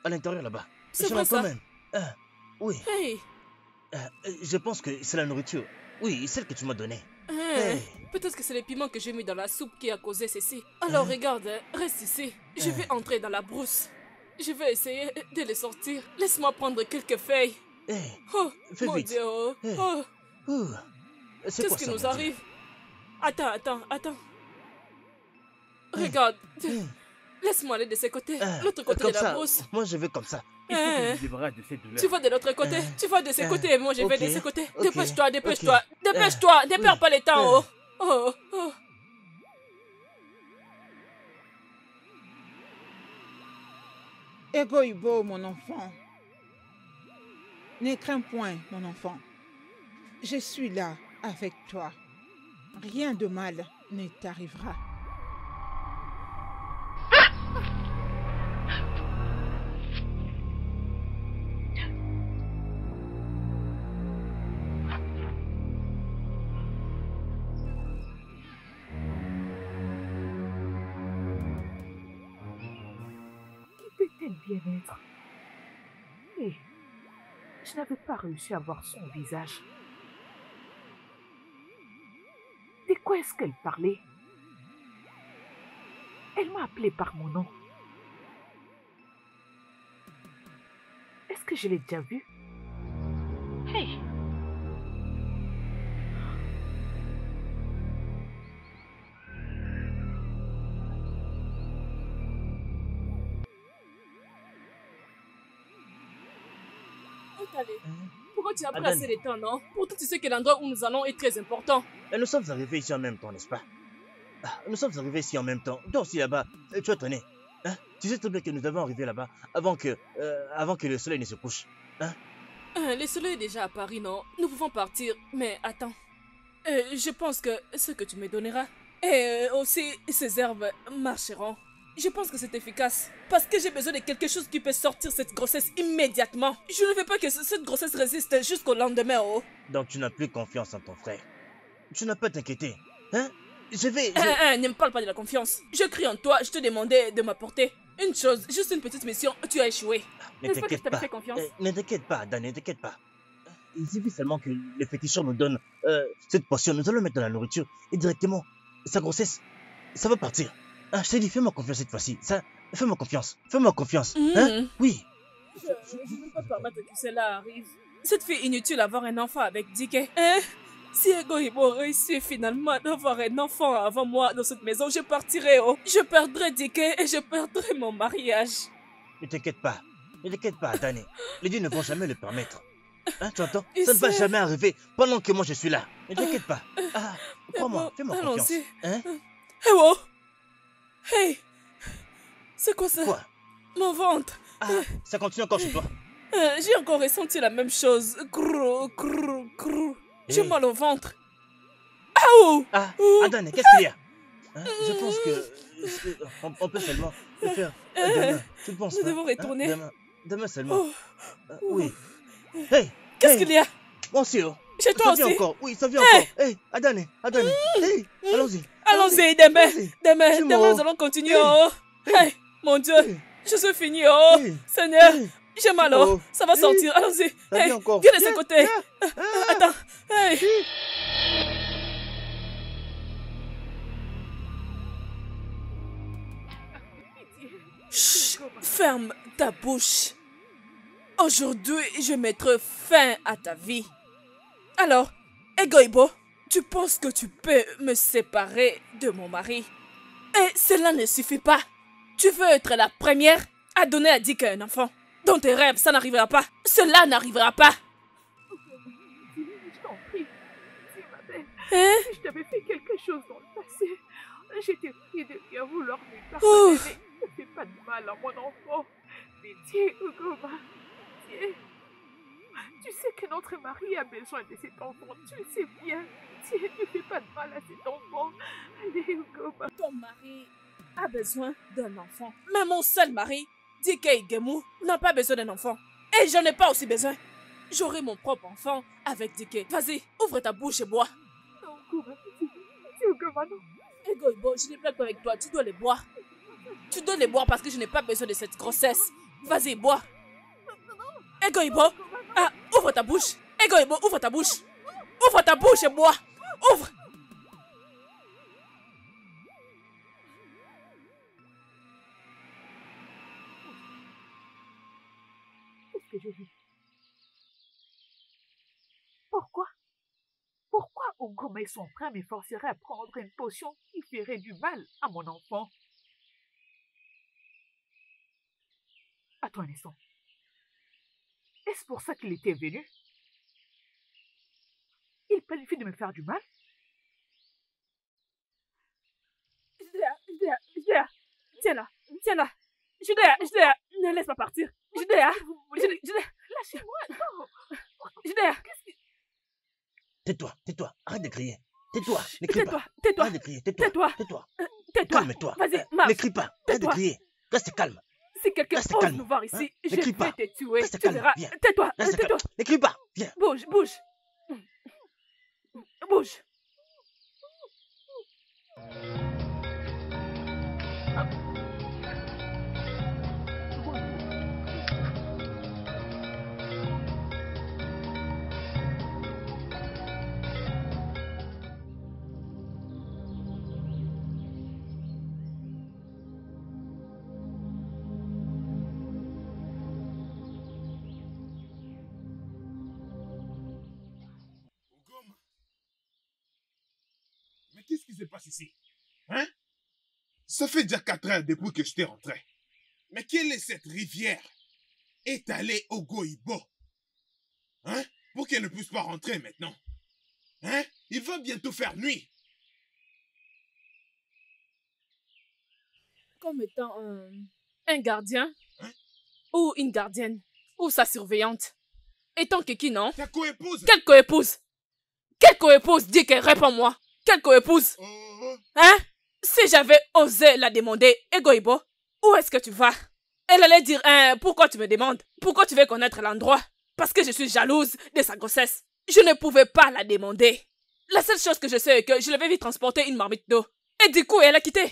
à l'intérieur là-bas. C'est Je quoi l'entends ça? même. Oui, Hey, je pense que c'est la nourriture. Oui, celle que tu m'as donnée. hey. Peut-être que c'est les piments que j'ai mis dans la soupe qui a causé ceci. Alors regarde, reste ici. Je vais entrer dans la brousse. Je vais essayer de les sortir. Laisse-moi prendre quelques feuilles. Hey, Oh, fais mon vite. Dieu. Hey. Oh, Ouh, c'est qu'est-ce quoi qui ça, nous mon Dieu? arrive? Attends. Regarde. Laisse-moi aller de ce côté. L'autre côté Comme de la ça, brousse. moi je vais comme ça. Il faut que Hein? je me débarrasse de cette douleur. Tu vas de l'autre côté. Tu vas de ce côté et moi je vais de ok, ce côté. ok, Dépêche-toi. ok. Dépêche-toi. Ne perds oui. pas le temps. Oh. Egoïbo, mon enfant. Ne crains point, mon enfant. Je suis là avec toi. Rien de mal ne t'arrivera. Qui peut-elle bien être? Mais je n'avais pas réussi à voir son visage. De quoi est-ce qu'elle parlait? Elle m'a appelé par mon nom. Est-ce que je l'ai déjà vue? Hey! Où t'allais? Pourquoi tu as pris Adan. assez de temps, non? Pourtant tu sais que l'endroit où nous allons est très important. Et nous sommes arrivés ici en même temps, n'est-ce pas? Nous sommes arrivés ici en même temps. Toi aussi là-bas, tu as traîné. Tu sais très bien que nous devons arriver là-bas avant que le soleil ne se couche. Le soleil est déjà à Paris, non? Nous pouvons partir, mais attends. Je pense que ce que tu me donneras et aussi ces herbes marcheront. Je pense que c'est efficace. Parce que j'ai besoin de quelque chose qui peut sortir cette grossesse immédiatement. Je ne veux pas que cette grossesse résiste jusqu'au lendemain, oh. Donc tu n'as plus confiance en ton frère. Tu n'as pas à t'inquiéter. Je vais... Ne me parle pas de la confiance. Je crie en toi, je te demandais de m'apporter une chose, juste une petite mission, tu as échoué. Ne N'est-ce pas que je t'inquiète t'avais pas. fait confiance? Ne t'inquiète pas, Dan, ne t'inquiète pas. Il suffit seulement que le féticheur nous donne cette potion. Nous allons le mettre dans la nourriture et directement, sa grossesse, ça va partir. Je t'ai dit, fais-moi confiance cette fois-ci. Fais-moi confiance. Fais-moi confiance. Oui. Je ne peux pas permettre que cela arrive. Cette fille inutile d'avoir un enfant avec Dike. Si Egoïbo réussit finalement d'avoir un enfant avant moi dans cette maison, je partirai, oh. Je perdrai Dike et je perdrai mon mariage. Ne t'inquiète pas. Ne t'inquiète pas, Dani. Les dieux ne vont jamais le permettre. Tu entends? Et Ça ne va c'est- jamais arriver pendant que moi je suis là. Ne t'inquiète pas. Crois-moi, fais-moi confiance. Allons-y. Hey, oh. Hey. C'est quoi ça? Quoi? Mon ventre. Ça continue encore chez toi? J'ai encore ressenti la même chose. Grrr, grrr, grrr. J'ai Hey. mal au ventre. Aouh! Adane, qu'est-ce qu'il y a? Je pense que on peut seulement le faire demain. Tu ne penses Nous pas? devons retourner. Demain seulement. Oh. Oui. Hey! Qu'est-ce qu'il y a? Moi aussi, oh. Chez toi Ça vient aussi? encore. Oui, ça vient Hey. encore. Hey, Adane. Hey, allons-y. Allons-y, demain. Allons-y. Demain, Dis-moi, demain, oh. nous allons continuer. Oh. Hey, mon Dieu. Je suis fini. Oh. Seigneur, j'ai mal. Oh. Ça va sortir. Allons-y. Ça Hey, vient encore. viens de ce côté. Attends. Hey. Chut, ferme ta bouche. Aujourd'hui, je mettrai fin à ta vie. Alors, Egoïbo, tu penses que tu peux me séparer de mon mari? Et cela ne suffit pas. Tu veux être la première à donner à Dick un enfant. Dans tes rêves, ça n'arrivera pas. Cela n'arrivera pas. Je t'en prie. Dis, ma belle. Hein? Si je t'avais fait quelque chose dans le passé, j'étais priée de bien vouloir me Oh. pardonner. Mais ne fais pas de mal à mon enfant. Pitié, Ugoma. Pitié. Tu sais que notre mari a besoin de cet enfant. Tu le sais bien. Pitié, ne fais pas de mal à cet enfant. Allez, Ugoma. Ton mari a besoin d'un enfant. Mais mon seul mari, Dike et Gemou n'ont pas besoin d'un enfant. Et j'en ai pas aussi besoin. J'aurai mon propre enfant avec Dike. Vas-y, ouvre ta bouche et bois. Non, Goma, c'est Goma, non. Ego Ibo, je n'ai pas que avec toi, tu dois les boire. Tu dois les boire parce que je n'ai pas besoin de cette grossesse. Vas-y, bois. Ego Ibo, ah, ouvre ta bouche. Ego Ibo, ouvre ta bouche. Ouvre ta bouche et bois. Ouvre. Qu'est-ce que je vis? Pourquoi? Pourquoi Ugoma et son frère me forceraient à prendre une potion qui ferait du mal à mon enfant? Attends un instant. Est-ce pour ça qu'il était venu? Il planifie de me faire du mal? Judea, tiens-la, tiens-la. Judea, ne laisse pas partir. Judea, lâchez-moi, non. Judea, Tais-toi, arrête de crier. Tais-toi, ne crie pas. tais-toi, Arrête de crier, tais-toi. tais-toi. Calme-toi. Vas-y, marche. Ne crie pas, arrête de crier. Reste calme. Si quelqu'un Reste ose calme. nous voir ici, Hein? je Ne crie vais pas. te tuer. Reste Tu calme, verras. viens. Tais-toi, Reste tais-toi. calme. Ne crie pas, viens. Bouge. Bouge. Ugoma. Mais qu'est-ce qui se passe ici? Hein? Ça fait déjà 4 heures depuis que je t'ai rentré. Mais quelle est cette rivière étalée au Goïbo? Hein? Pour qu'elle ne puisse pas rentrer maintenant. Hein? Il va bientôt faire nuit. Comme étant un gardien, Hein? ou une gardienne, ou sa surveillante. Étant que qui, non? Ta coépouse. Quelle coépouse? Quelle coépouse? Dis qu'elle réponds-moi. Quelle coépouse? Oh, Hein? Si j'avais osé la demander, Egoibo, où est-ce que tu vas? Elle allait dire, pourquoi tu me demandes? Pourquoi tu veux connaître l'endroit? Parce que je suis jalouse de sa grossesse. Je ne pouvais pas la demander. La seule chose que je sais est que je l'avais vu transporter une marmite d'eau. Et du coup, elle a quitté.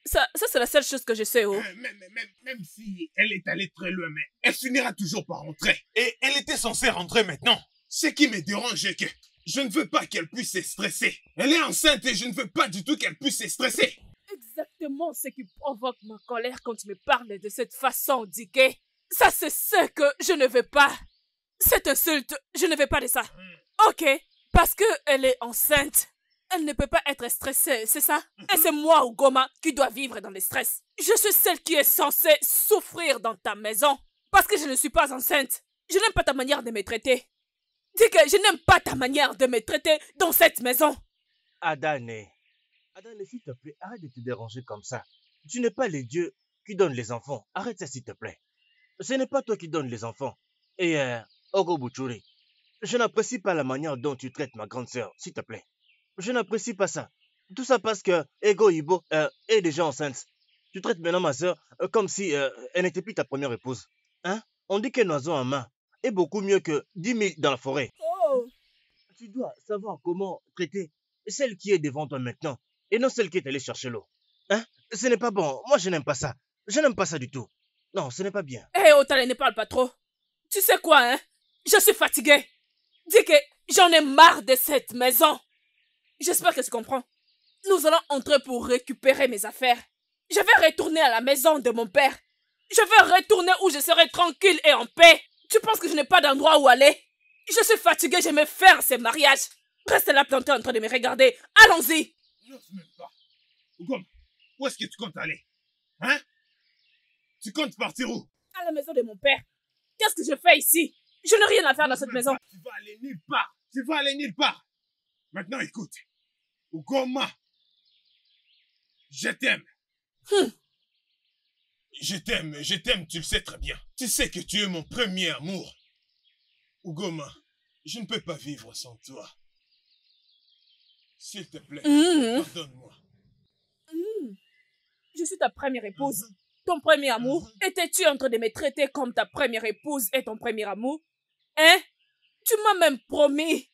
Ça c'est la seule chose que je sais, oh. même si elle est allée très loin, mais elle finira toujours par rentrer. Et elle était censée rentrer maintenant. Ce qui me dérange est que je ne veux pas qu'elle puisse se stresser. Elle est enceinte et je ne veux pas du tout qu'elle puisse se stresser. Exactement ce qui provoque ma colère quand tu me parles de cette façon, Dike. Ça, c'est ce que je ne veux pas. Cette insulte, je ne veux pas de ça. Ok, parce que elle est enceinte. Elle ne peut pas être stressée, c'est ça? Et c'est moi, Ugoma, qui dois vivre dans le stress. Je suis celle qui est censée souffrir dans ta maison. Parce que je ne suis pas enceinte. Je n'aime pas ta manière de me traiter. Dis que je n'aime pas ta manière de me traiter dans cette maison. Adane, s'il te plaît, arrête de te déranger comme ça. Tu n'es pas le Dieu qui donne les enfants. Arrête ça, s'il te plaît. Ce n'est pas toi qui donnes les enfants. Et, Ogo Butchuri, je n'apprécie pas la manière dont tu traites ma grande sœur, s'il te plaît. Je n'apprécie pas ça. Tout ça parce que Ego Ibo est déjà enceinte. Tu traites maintenant ma sœur comme si elle n'était plus ta première épouse. Hein? On dit qu'un oiseau en main est beaucoup mieux que 10 000 dans la forêt. Oh. Tu dois savoir comment traiter celle qui est devant toi maintenant et non celle qui est allée chercher l'eau. Hein? Ce n'est pas bon. Moi, je n'aime pas ça. Je n'aime pas ça du tout. Non, ce n'est pas bien. Hé, Otale, ne parle pas trop. Tu sais quoi, hein? Je suis fatiguée. Dis que j'en ai marre de cette maison. J'espère que tu comprends. Nous allons entrer pour récupérer mes affaires. Je vais retourner à la maison de mon père. Je vais retourner où je serai tranquille et en paix. Tu penses que je n'ai pas d'endroit où aller? Je suis fatiguée, je vais faire ce mariage. Reste là planté en train de me regarder. Allons-y. N'ose même pas. Ugoma, où est-ce que tu comptes aller? Hein? Tu comptes partir où? À la maison de mon père. Qu'est-ce que je fais ici? Je n'ai rien à faire dans cette maison. Tu vas aller nulle part. Tu vas aller nulle part. Maintenant, écoute. Ugoma, je t'aime. Je t'aime, tu le sais très bien. Tu sais que tu es mon premier amour. Ugoma, je ne peux pas vivre sans toi. S'il te plaît, pardonne-moi. Je suis ta première épouse. ton premier amour? Étais-tu en train de me traiter comme ta première épouse et ton premier amour? Hein? Tu m'as même promis.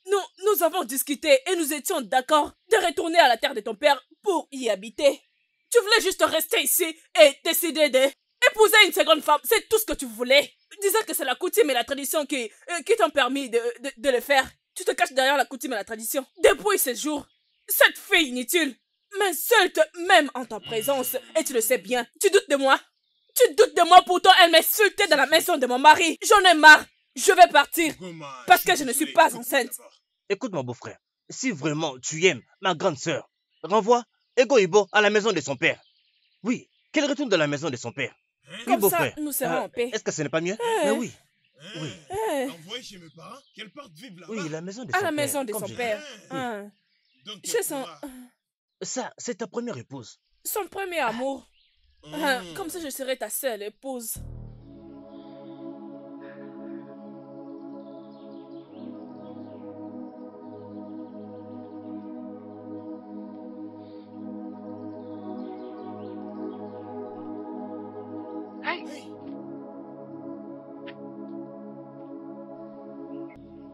Nous avons discuté et nous étions d'accord de retourner à la terre de ton père pour y habiter. Tu voulais juste rester ici et décider d'épouser une seconde femme. C'est tout ce que tu voulais. Disais que c'est la coutume et la tradition qui t'ont permis de le faire. Tu te caches derrière la coutume et la tradition. Depuis ce jour, cette fille inutile m'insulte même en ta présence. Et tu le sais bien. Tu doutes de moi? Tu doutes de moi, pourtant elle m'insultait dans la maison de mon mari. J'en ai marre. Je vais partir parce que je ne suis pas enceinte. Écoute mon beau-frère, si vraiment tu aimes ma grande sœur, renvoie Ego Ibo à la maison de son père. Oui, qu'elle retourne dans la maison de son père. Oui, Comme ça, beau-frère. nous serons en paix. Est-ce que ce n'est pas mieux? Mais oui. Oui. Envoyez chez mes parents, qu'elle parte vivre là-bas. Oui, la maison de son À père. la maison de comme son j'ai père. dit. Hein. Donc, Chez son Ça, c'est ta première épouse. premier amour. Hein, comme ça, je serai ta seule épouse.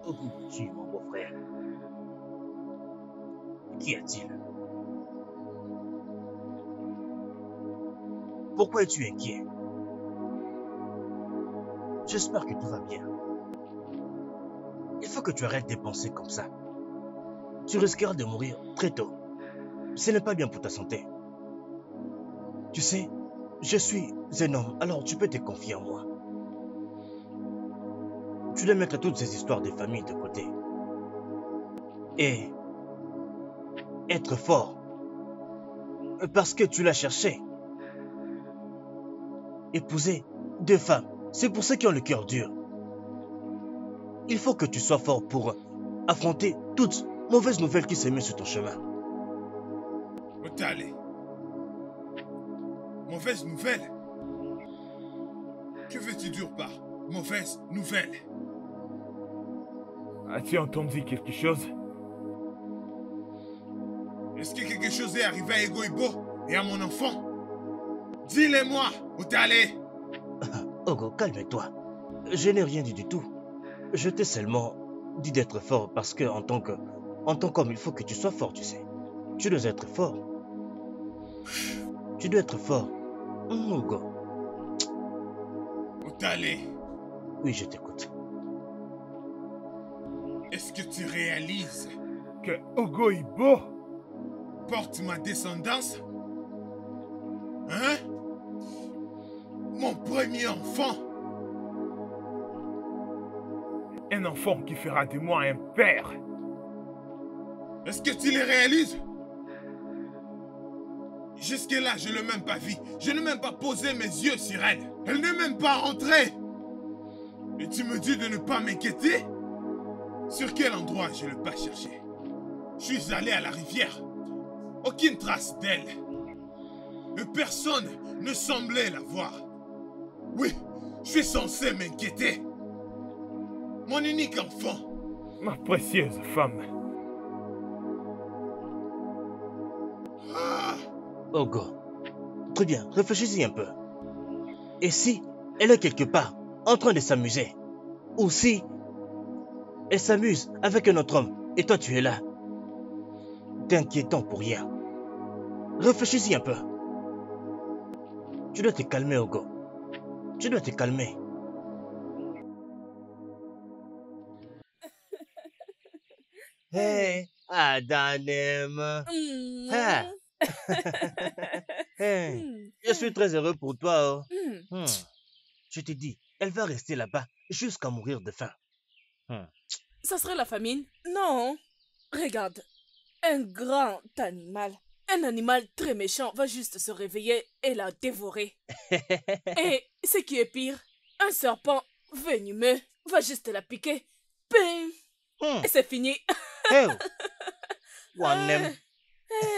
Oguchi, mon beau-frère. Qu'y a-t-il? Pourquoi es-tu inquiet? J'espère que tout va bien. Il faut que tu arrêtes de penser comme ça. Tu risqueras de mourir très tôt. Ce n'est pas bien pour ta santé. Tu sais, je suis un homme, alors tu peux te confier en moi. Tu dois mettre toutes ces histoires de famille de côté. Et être fort. Parce que tu l'as cherché. Épouser 2 femmes, c'est pour ceux qui ont le cœur dur. Il faut que tu sois fort pour affronter toutes mauvaises nouvelles qui se mettent sur ton chemin. Otale. Mauvaise nouvelle? Que veux-tu dire par mauvaise nouvelle? As-tu entendu quelque chose? Est-ce que quelque chose est arrivé à Ego Ibo et à mon enfant? Dis-le-moi, Otale. Ogo, calme-toi. Je n'ai rien dit du tout. Je t'ai seulement dit d'être fort parce que en tant qu'homme, il faut que tu sois fort, tu sais. Tu dois être fort. Tu dois être fort. Ogo. Otale, Oui, je t'écoute. est-ce que tu réalises Que Ogo Ibo porte ma descendance? Hein? Mon premier enfant? un enfant qui fera de moi un père. Est-ce que tu le réalises? Jusque-là, je ne l'ai même pas vue. Je n'ai même pas posé mes yeux sur elle. Elle n'est même pas rentrée. Et tu me dis de ne pas m'inquiéter? Sur quel endroit je l'ai pas cherché? Je suis allé à la rivière. Aucune trace d'elle. Et personne ne semblait la voir. Oui, je suis censé m'inquiéter. Mon unique enfant. Ma précieuse femme. Ah, Ogo. Très bien, réfléchis-y un peu. Et si elle est quelque part en train de s'amuser? Ou si elle s'amuse avec un autre homme et toi tu es là? T'inquiétant pour rien. Réfléchis-y un peu. Tu dois te calmer, Ogo. Tu dois te calmer. Hey, Adanem. Ah. Hey, je suis très heureux pour toi. Oh. Je te dis, elle va rester là-bas jusqu'à mourir de faim. Ça serait la famine? Non. Regarde, un grand animal. Un animal très méchant va juste se réveiller et la dévorer. Et ce qui est pire, un serpent venimeux va juste la piquer. Bing. Et c'est fini. Hey, Wanem.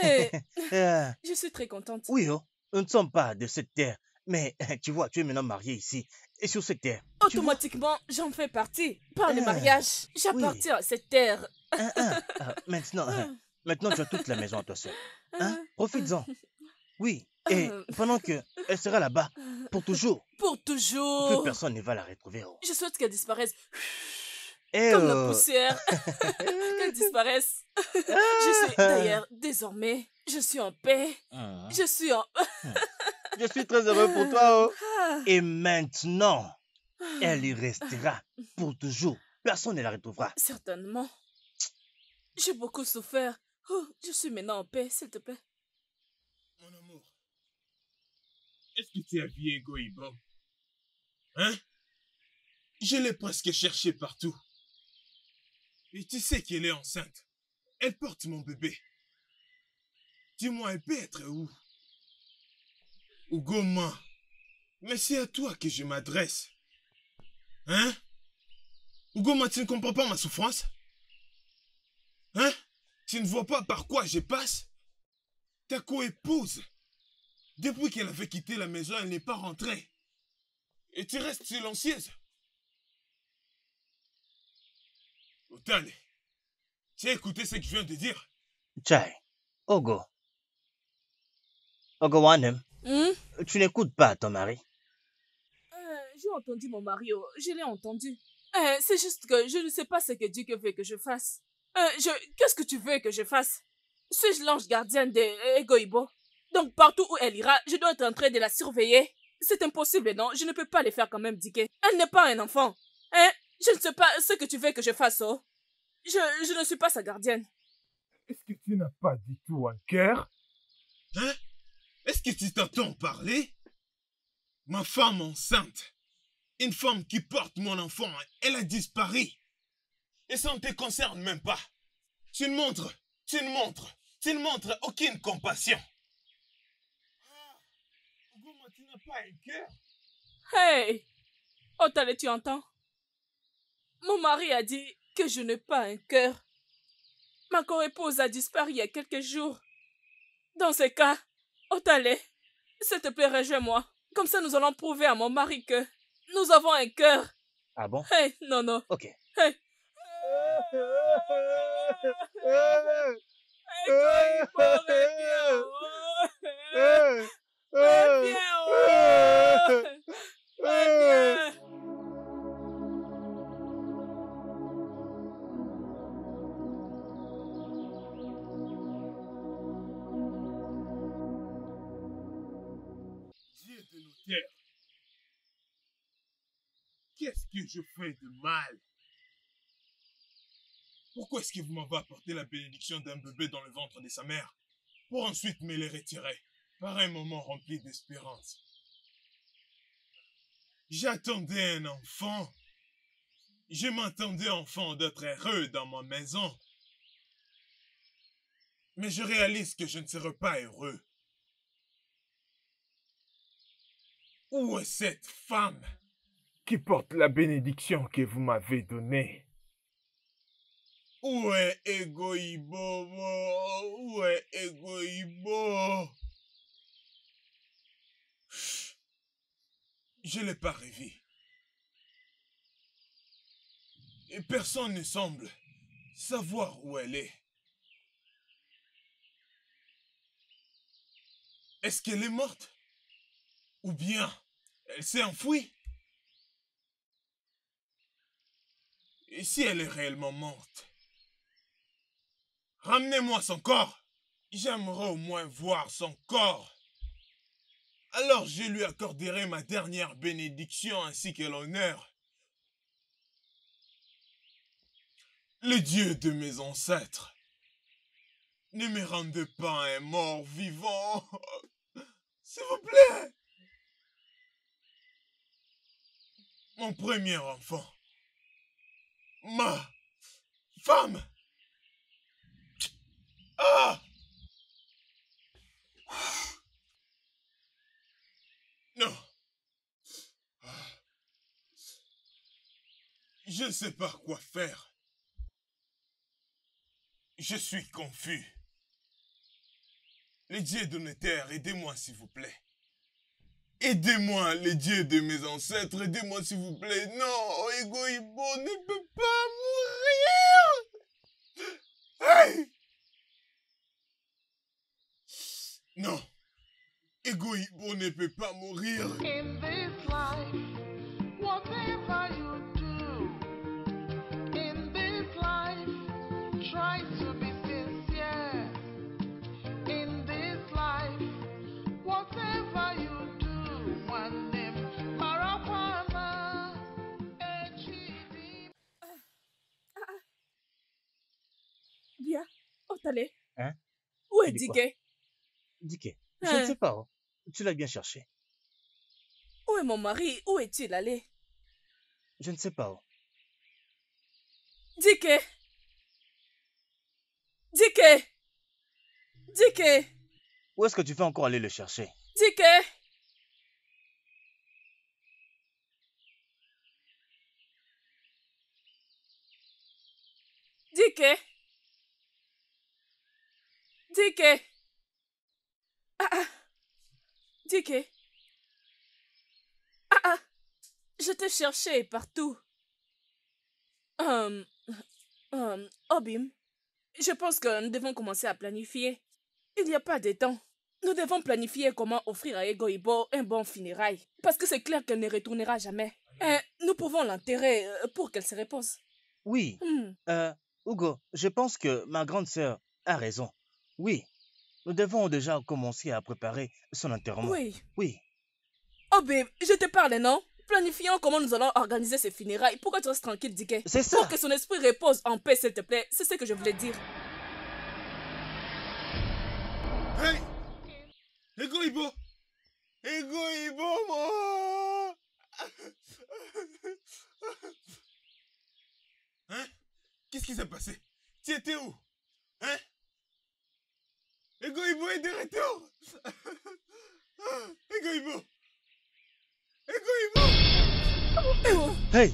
Hey, Ah, je suis très contente. oui, oh, nous ne sommes pas de cette terre. Mais tu vois, tu es maintenant marié ici. Et sur cette terre. tu vois, Automatiquement, j'en fais partie. Par le mariage, j'appartiens à cette terre. maintenant tu as toute la maison à toi seul. Hein? Profites-en. Oui, Et pendant qu'elle sera là-bas, pour toujours, Pour plus toujours. personne ne va la retrouver. Oh. Je souhaite qu'elle disparaisse. Et Comme la poussière. Qu'elle disparaisse. Je suis d'ailleurs, désormais, je suis en paix. Je suis en... Je suis très heureux pour toi. Oh. Ah. Et maintenant, elle y restera pour toujours. Personne ne la retrouvera. Certainement. J'ai beaucoup souffert. Oh, je suis maintenant en paix, s'il te plaît. Mon amour, est-ce que tu as vu Ego Ibo? Hein? Je l'ai presque cherché partout. Et tu sais qu'elle est enceinte. Elle porte mon bébé. Dis-moi, elle peut être où? Ugoma, mais c'est à toi que je m'adresse. Hein? Ugoma, tu ne comprends pas ma souffrance? Hein? Tu ne vois pas par quoi je passe? Ta co-épouse, depuis qu'elle avait quitté la maison, elle n'est pas rentrée. Et tu restes silencieuse. Otale, tu as écouté ce que je viens de dire? Chai, Ogo. Ogo Wanem, tu n'écoutes pas ton mari. J'ai entendu mon mari, oh, je l'ai entendu. C'est juste que je ne sais pas ce que Dieu veut que je fasse. Qu'est-ce que tu veux que je fasse? Suis-je l'ange gardien d'Ego Ibo? Donc partout où elle ira, je dois être en train de la surveiller. C'est impossible, non? Je ne peux pas les faire quand même diquer. Elle n'est pas un enfant. Hein? Je ne sais pas ce que tu veux que je fasse, oh. Je ne suis pas sa gardienne. Est-ce que tu n'as pas du tout un cœur? Hein? Est-ce que tu t'entends parler? Ma femme enceinte, une femme qui porte mon enfant, elle a disparu. Et ça ne te concerne même pas. Tu ne montres aucune compassion. Comment tu n'as pas un cœur? Hey! Otale, tu entends? Mon mari a dit que je n'ai pas un cœur. Ma co-épouse a disparu il y a quelques jours. Dans ce cas, Otale, s'il te plaît, rejoins-moi. Comme ça, nous allons prouver à mon mari que nous avons un cœur. Ah bon? Hey, non. Ok. Hey. Dieu de nos terres, qu'est-ce que je fais de mal? Pourquoi est-ce que vous m'avez apporté la bénédiction d'un bébé dans le ventre de sa mère pour ensuite me les retirer par un moment rempli d'espérance? J'attendais un enfant. Je m'attendais enfant d'être heureux dans ma maison. Mais je réalise que je ne serai pas heureux. Où est cette femme? Qui porte la bénédiction que vous m'avez donnée? Où est Ego Ibo? Où est Ego Ibo? Je ne l'ai pas revu. Et personne ne semble savoir où elle est. Est-ce qu'elle est morte? Ou bien elle s'est enfouie? Et si elle est réellement morte? Ramenez-moi son corps. J'aimerais au moins voir son corps. Alors je lui accorderai ma dernière bénédiction ainsi que l'honneur. Le Dieu de mes ancêtres, ne me rendez pas un mort vivant. S'il vous plaît. Mon premier enfant. Ma femme. Ah! Non. Je ne sais pas quoi faire. Je suis confus. Les dieux de nos terres, aidez-moi s'il vous plaît. Aidez-moi, les dieux de mes ancêtres, aidez-moi s'il vous plaît. Non, Ego Ibo ne peut pas mourir. Hey! Non. Egoïbo ne peut pas mourir. In this life, whatever you do, in this life, try to be sincere. In this life, whatever you do, one name, Marapana, Echidi. Bien. Oh, t'allais. Hein? Où est Tu dis quoi? Dike? Dike, je ne sais pas. Oh. Tu l'as bien cherché. Où est mon mari? Où est-il allé? Je ne sais pas. Oh. Dike! Dike! Dike! Où est-ce que tu vas encore aller le chercher? Dike! Dike! Dike! Ah ah! Dike! Ah ah! Je t'ai cherché partout. Obim, je pense que nous devons commencer à planifier. Il n'y a pas de temps. Nous devons planifier comment offrir à Egoïbo un bon funérail. Parce que c'est clair qu'elle ne retournera jamais. Et nous pouvons l'enterrer pour qu'elle se repose. Oui. Hugo, je pense que ma grande sœur a raison. Oui. Nous devons déjà commencer à préparer son enterrement. Oui. Oui. Oh babe, je te parle, non? Planifions comment nous allons organiser ces funérailles. Pourquoi tu restes tranquille, Dike? C'est ça. Pour que son esprit repose en paix, s'il te plaît. C'est ce que je voulais dire. Hey! Egoïbo! Egoïbo, moi! Hein? Qu'est-ce qui s'est passé? Tu étais où? Hein? Egoïbo est de retour! Egoïbo! Egoïbo! Hey!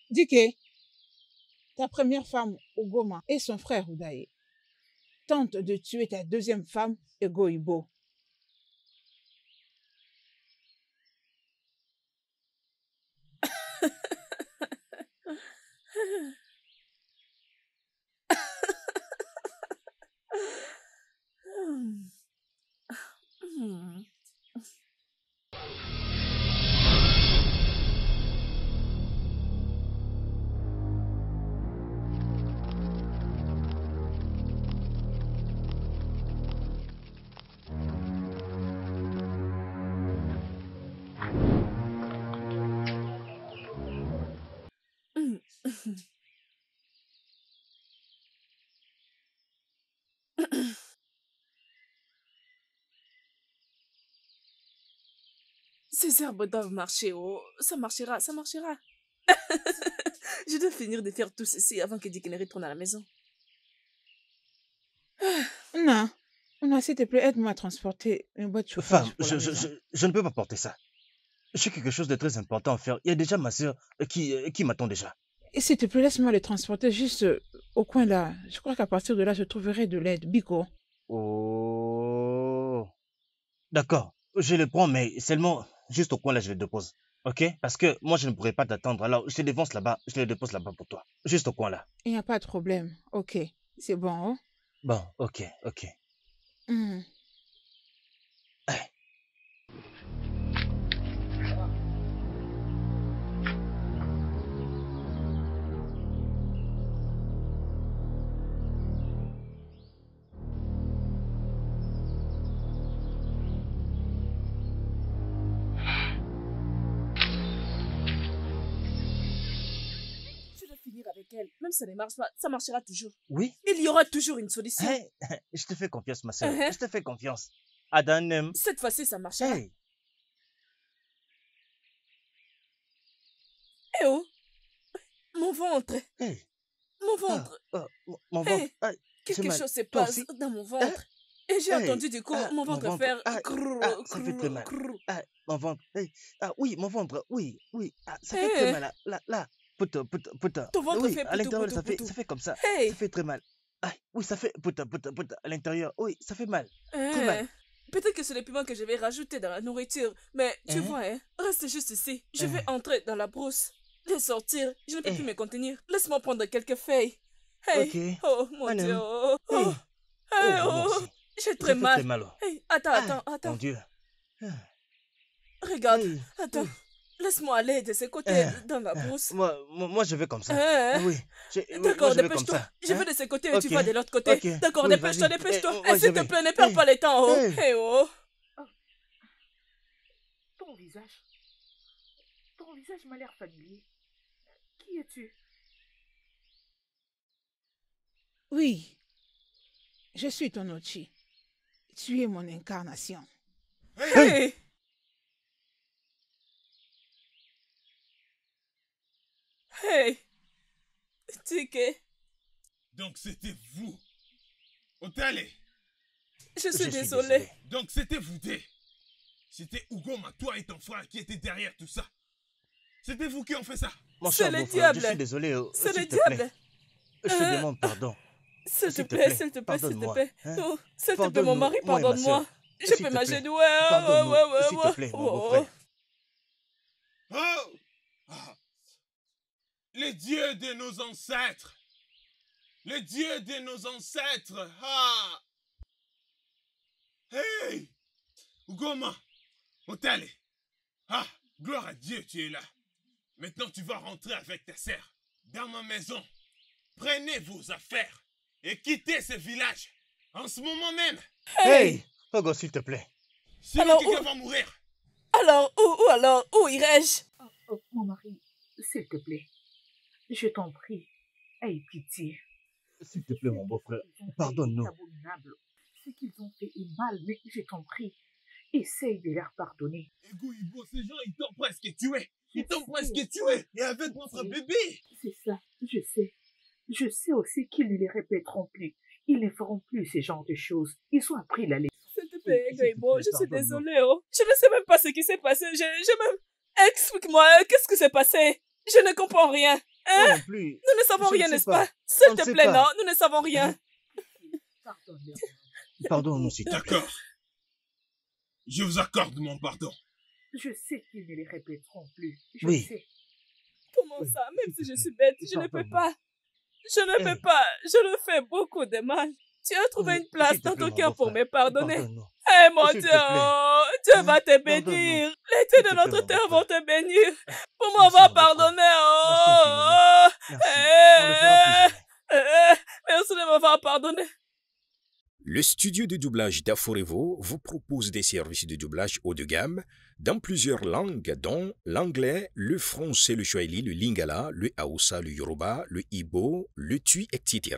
Dike, ta première femme, Ugoma, et son frère Udaye, tentent de tuer ta deuxième femme, Egoïbo. Ces herbes doivent marcher, oh. Ça marchera, ça marchera. Je dois finir de faire tout ceci avant que Dike ne retourne à la maison. Non, non, s'il te plaît, aide-moi à transporter une boîte de chauffage Femme, pour la maison. je ne peux pas porter ça. J'ai quelque chose de très important à faire. Il y a déjà ma sœur qui m'attend déjà. Et s'il te plaît, laisse-moi le transporter juste au coin là. Je crois qu'à partir de là, je trouverai de l'aide. Biko. Oh. D'accord, je le prends, mais seulement juste au coin là, je le dépose. Ok? Parce que moi, je ne pourrais pas t'attendre. Alors, je te défonce là-bas, je le dépose là-bas pour toi. Juste au coin là. Il n'y a pas de problème. Ok, c'est bon, oh? Bon, ok. Hmm. avec elle. Même si ça ne marche pas, ça marchera toujours. Oui. Il y aura toujours une solution. Hey, je te fais confiance, ma soeur. Uh-huh. Je te fais confiance. Adanem. Cette fois-ci, ça marchera. Hey. Eh oh, mon ventre. Hey. Mon ventre. Mon ventre. Hey, Aïe, quelque mal. chose se Toi passe aussi? dans mon ventre. Et j'ai Hey. entendu du coup mon ventre faire... Ça fait très mal. Mon ventre. Hey. Oui, mon ventre. Oui. Ça fait très mal. Là. Putain. Ton ventre oui, fait à l'intérieur, ça poutou. fait comme ça. Hey. Ça fait très mal. Oui, ça fait putain. À l'intérieur. Oui, ça fait mal. Très mal. Peut-être que c'est le piment que je vais rajouter dans la nourriture. Mais tu vois, reste juste ici. Je vais entrer dans la brousse. Les sortir. Je ne peux plus me contenir. Laisse-moi prendre quelques feuilles. Hey. Ok. Oh mon Dieu. J'ai très Ça fait mal. très mal. Hey, attends. Mon Dieu. Regarde. Hey. Attends. Laisse-moi aller de ce côté dans la brousse. Moi, je vais comme ça. Oui. D'accord, moi, je vais comme dépêche-toi. ça. Je vais de ce côté et Ok. tu vas de l'autre côté. Ok. D'accord, Oui, dépêche-toi. vas-y. Et s'il te plaît, ne perds pas le temps. Oh. Hey, oh. Ton visage m'a l'air familier. Qui es-tu? Oui, je suis ton Ochi. Tu es mon incarnation. Hey. Hey. Tike. Donc c'était vous. Otale. Je suis désolée. Donc c'était vous deux. C'était Hugo, toi et ton frère qui étaient derrière tout ça. C'était vous qui ont fait ça. Mon C'est cher le beau-frère, diable. je suis désolé. C'est s'il le te plaît. diable. Je te demande pardon. S'il te S'il te plaît, plaît, s'il te plaît. pardonne-moi, hein. Oh, s'il te plaît, mon Pardonne-nous, mari, moi et ma pardonne-moi. sœur. Je S'il peux te plaît. m'agenouiller. Pardonne-nous, s'il te plaît, mon beau-frère. Oh! Ah. Les dieux de nos ancêtres. Les dieux de nos ancêtres. Ah! Hey! Ugoma, Otale. Ah, gloire à Dieu, tu es là. Maintenant, tu vas rentrer avec ta sœur dans ma maison. Prenez vos affaires et quittez ce village en ce moment même. Hey! Hugo, s'il te plaît. Sinon, Alors, quelqu'un va mourir. Alors, où irais-je? Oh, mon mari, s'il te plaît. Je t'en prie. Aie pitié. S'il te plaît, mon beau-frère. Ce qu'ils ont fait Pardonne-nous. est abominable. Ce qu'ils ont fait est mal, mais je t'en prie. Essaye de leur pardonner. Ego, Ibo, ces gens, ils t'ont presque tué. Ils t'ont Je presque sais. tué. Et avec notre sais. bébé. C'est ça, je sais. Je sais aussi qu'ils ne les répéteront plus. Ils ne feront plus ce genre de choses. Ils ont appris la leçon. S'il te plaît, S'il te plaît, Goïbo, je suis pardonne-nous. désolée. Oh. Je ne sais même pas ce qui s'est passé. Je même... Explique-moi, qu'est-ce qui s'est passé? Je ne comprends rien. Moi Hein? non plus. Nous ne savons Je ne rien, sais n'est-ce pas. pas? S'il On ne te sait plaît, pas. non, nous ne savons rien. Pardonne-leur. Pardonne-nous, s'il te plaît. D'accord. Je vous accorde mon pardon. Je sais qu'ils ne les répéteront plus. Je Oui. sais. Comment ça? Même si je suis bête, je ne peux Pardonne-moi. pas. Je ne peux pas. Je le fais beaucoup de mal. Tu as trouvé Oui, une place s'il te dans plaît, ton mon cœur pour beau-frère. me pardonner. Pardonne-nous. Eh mon S'il te Dieu, plaît. oh, Dieu va te Pardonne-nous. bénir. Les S'il dieux te de plaît, notre mon terre beau-frère. vont te bénir. Pour Merci, m'avoir mon beau-frère. pardonné. Merci infiniment. Merci. On le fera plus jamais. Merci de m'avoir pardonné. Le studio de doublage d'Aforevo vous propose des services de doublage haut de gamme dans plusieurs langues, dont l'anglais, le français, le swahili, le lingala, le hausa, le yoruba, le ibo, le tui, etc.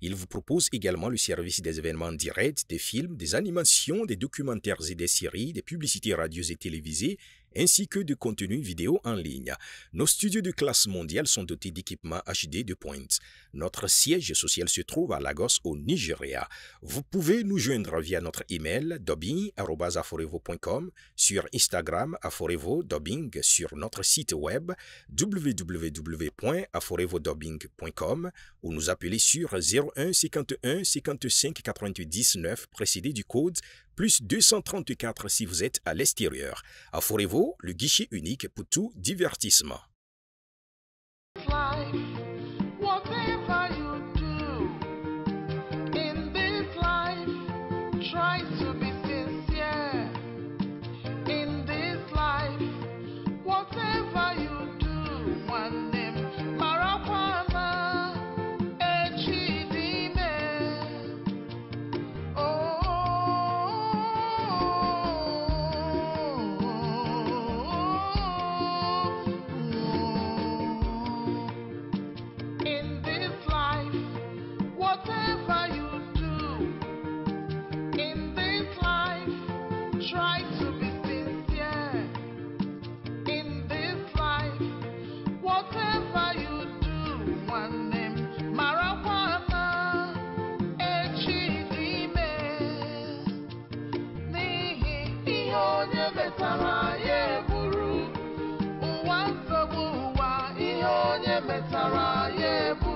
Il vous propose également le service des événements directs, des films, des animations, des documentaires et des séries, des publicités radios et télévisées, ainsi que de contenus vidéo en ligne. Nos studios de classe mondiale sont dotés d'équipements HD de pointe. Notre siège social se trouve à Lagos, au Nigeria. Vous pouvez nous joindre via notre email dubbing@aforevo.com, sur Instagram Aforevo Dubbing, sur notre site web www.aforevodubbing.com ou nous appeler sur 01 51 55 88 19 précédé du code plus 234 si vous êtes à l'extérieur. Aforevo, le guichet unique pour tout divertissement. Life, whatever you do in this life, try to be sincere. In this life, whatever you do, one name Marakwana Echidime. Oh, onye metara ya eburu ụwa nsogbu ụwa ihe onye metara ya eburu